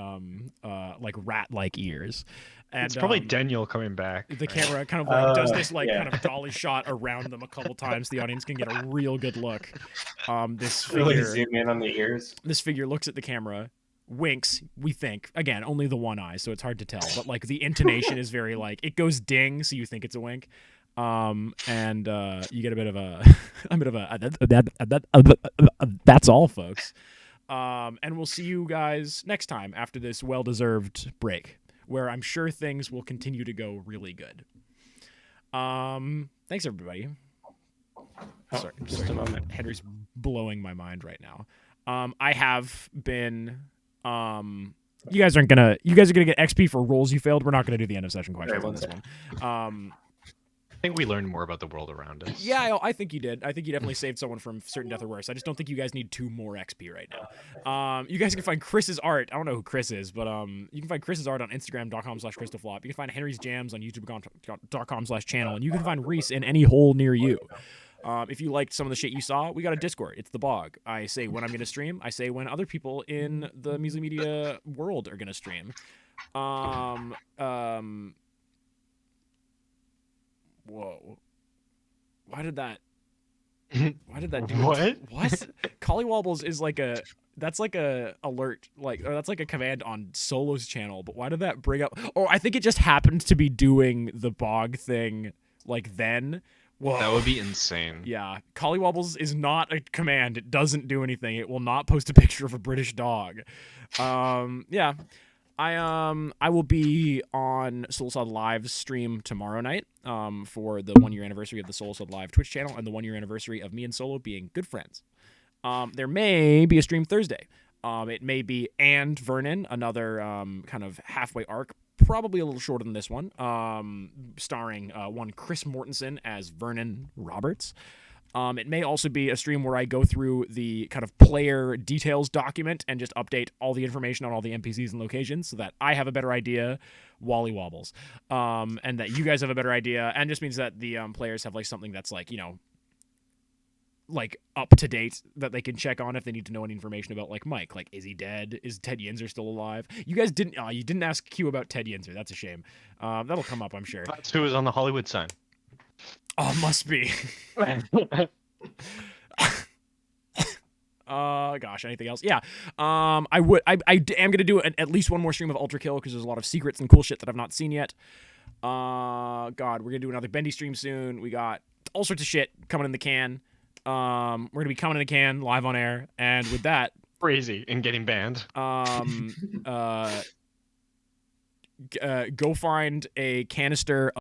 like rat-like ears. And It's probably Daniel coming back. The camera kind of like does this kind of dolly shot around them a couple times. The audience can get a real good look. This figure, really zoom in on the ears. This figure looks at the camera, winks. We think again only the one eye, so it's hard to tell. But like the intonation is very like it goes ding, so you think it's a wink. And you get a bit of that's all, folks. And we'll see you guys next time after this well-deserved break, where I'm sure things will continue to go really good. Thanks everybody. Sorry, just a moment. Henry's blowing my mind right now. I have been. You guys are gonna get XP for roles you failed. We're not gonna do the end of session questions on this one. I think we learned more about the world around us. Yeah, I think you did. I think you definitely saved someone from certain death or worse. I just don't think you guys need 2 more XP right now. You guys can find Chris's art. I don't know who Chris is, but you can find Chris's art on Instagram.com/CrystalFlop. You can find Henry's jams on YouTube.com/channel, and you can find Reese in any hole near you. If you liked some of the shit you saw, we got a Discord. It's the Bog. I say when I'm going to stream. I say when other people in the Measly Media world are going to stream. Whoa. Why did that do What? Collywobbles is like that's like a alert, or that's like a command on Solo's channel, but why did that bring up I think it just happened to be doing the Bog thing like then. Whoa. That would be insane. Yeah. Collywobbles is not a command. It doesn't do anything. It will not post a picture of a British dog. Yeah. I will be on Soulsod Live's stream tomorrow night for the 1-year anniversary of the Soulsod Live Twitch channel and the 1-year anniversary of me and Solo being good friends. There may be a stream Thursday. It may be And Vernon, another kind of halfway arc, probably a little shorter than this one, starring one Chris Mortensen as Vernon Roberts. It may also be a stream where I go through the kind of player details document and just update all the information on all the NPCs and locations so that I have a better idea, Wally wobbles, and that you guys have a better idea, and just means that the players have like something that's like, like up to date that they can check on if they need to know any information about like Mike. Like, is he dead? Is Ted Yinzer still alive? You guys didn't. You didn't ask Q about Ted Yinzer. That's a shame. That'll come up, I'm sure. That's who was on the Hollywood sign. Oh, must be. Gosh, anything else? Yeah. I am gonna do at least one more stream of Ultra Kill because there's a lot of secrets and cool shit that I've not seen yet. God, we're gonna do another Bendy stream soon. We got all sorts of shit coming in the can. We're gonna be coming in a can live on air, and with that, Crazy and getting banned. go find a canister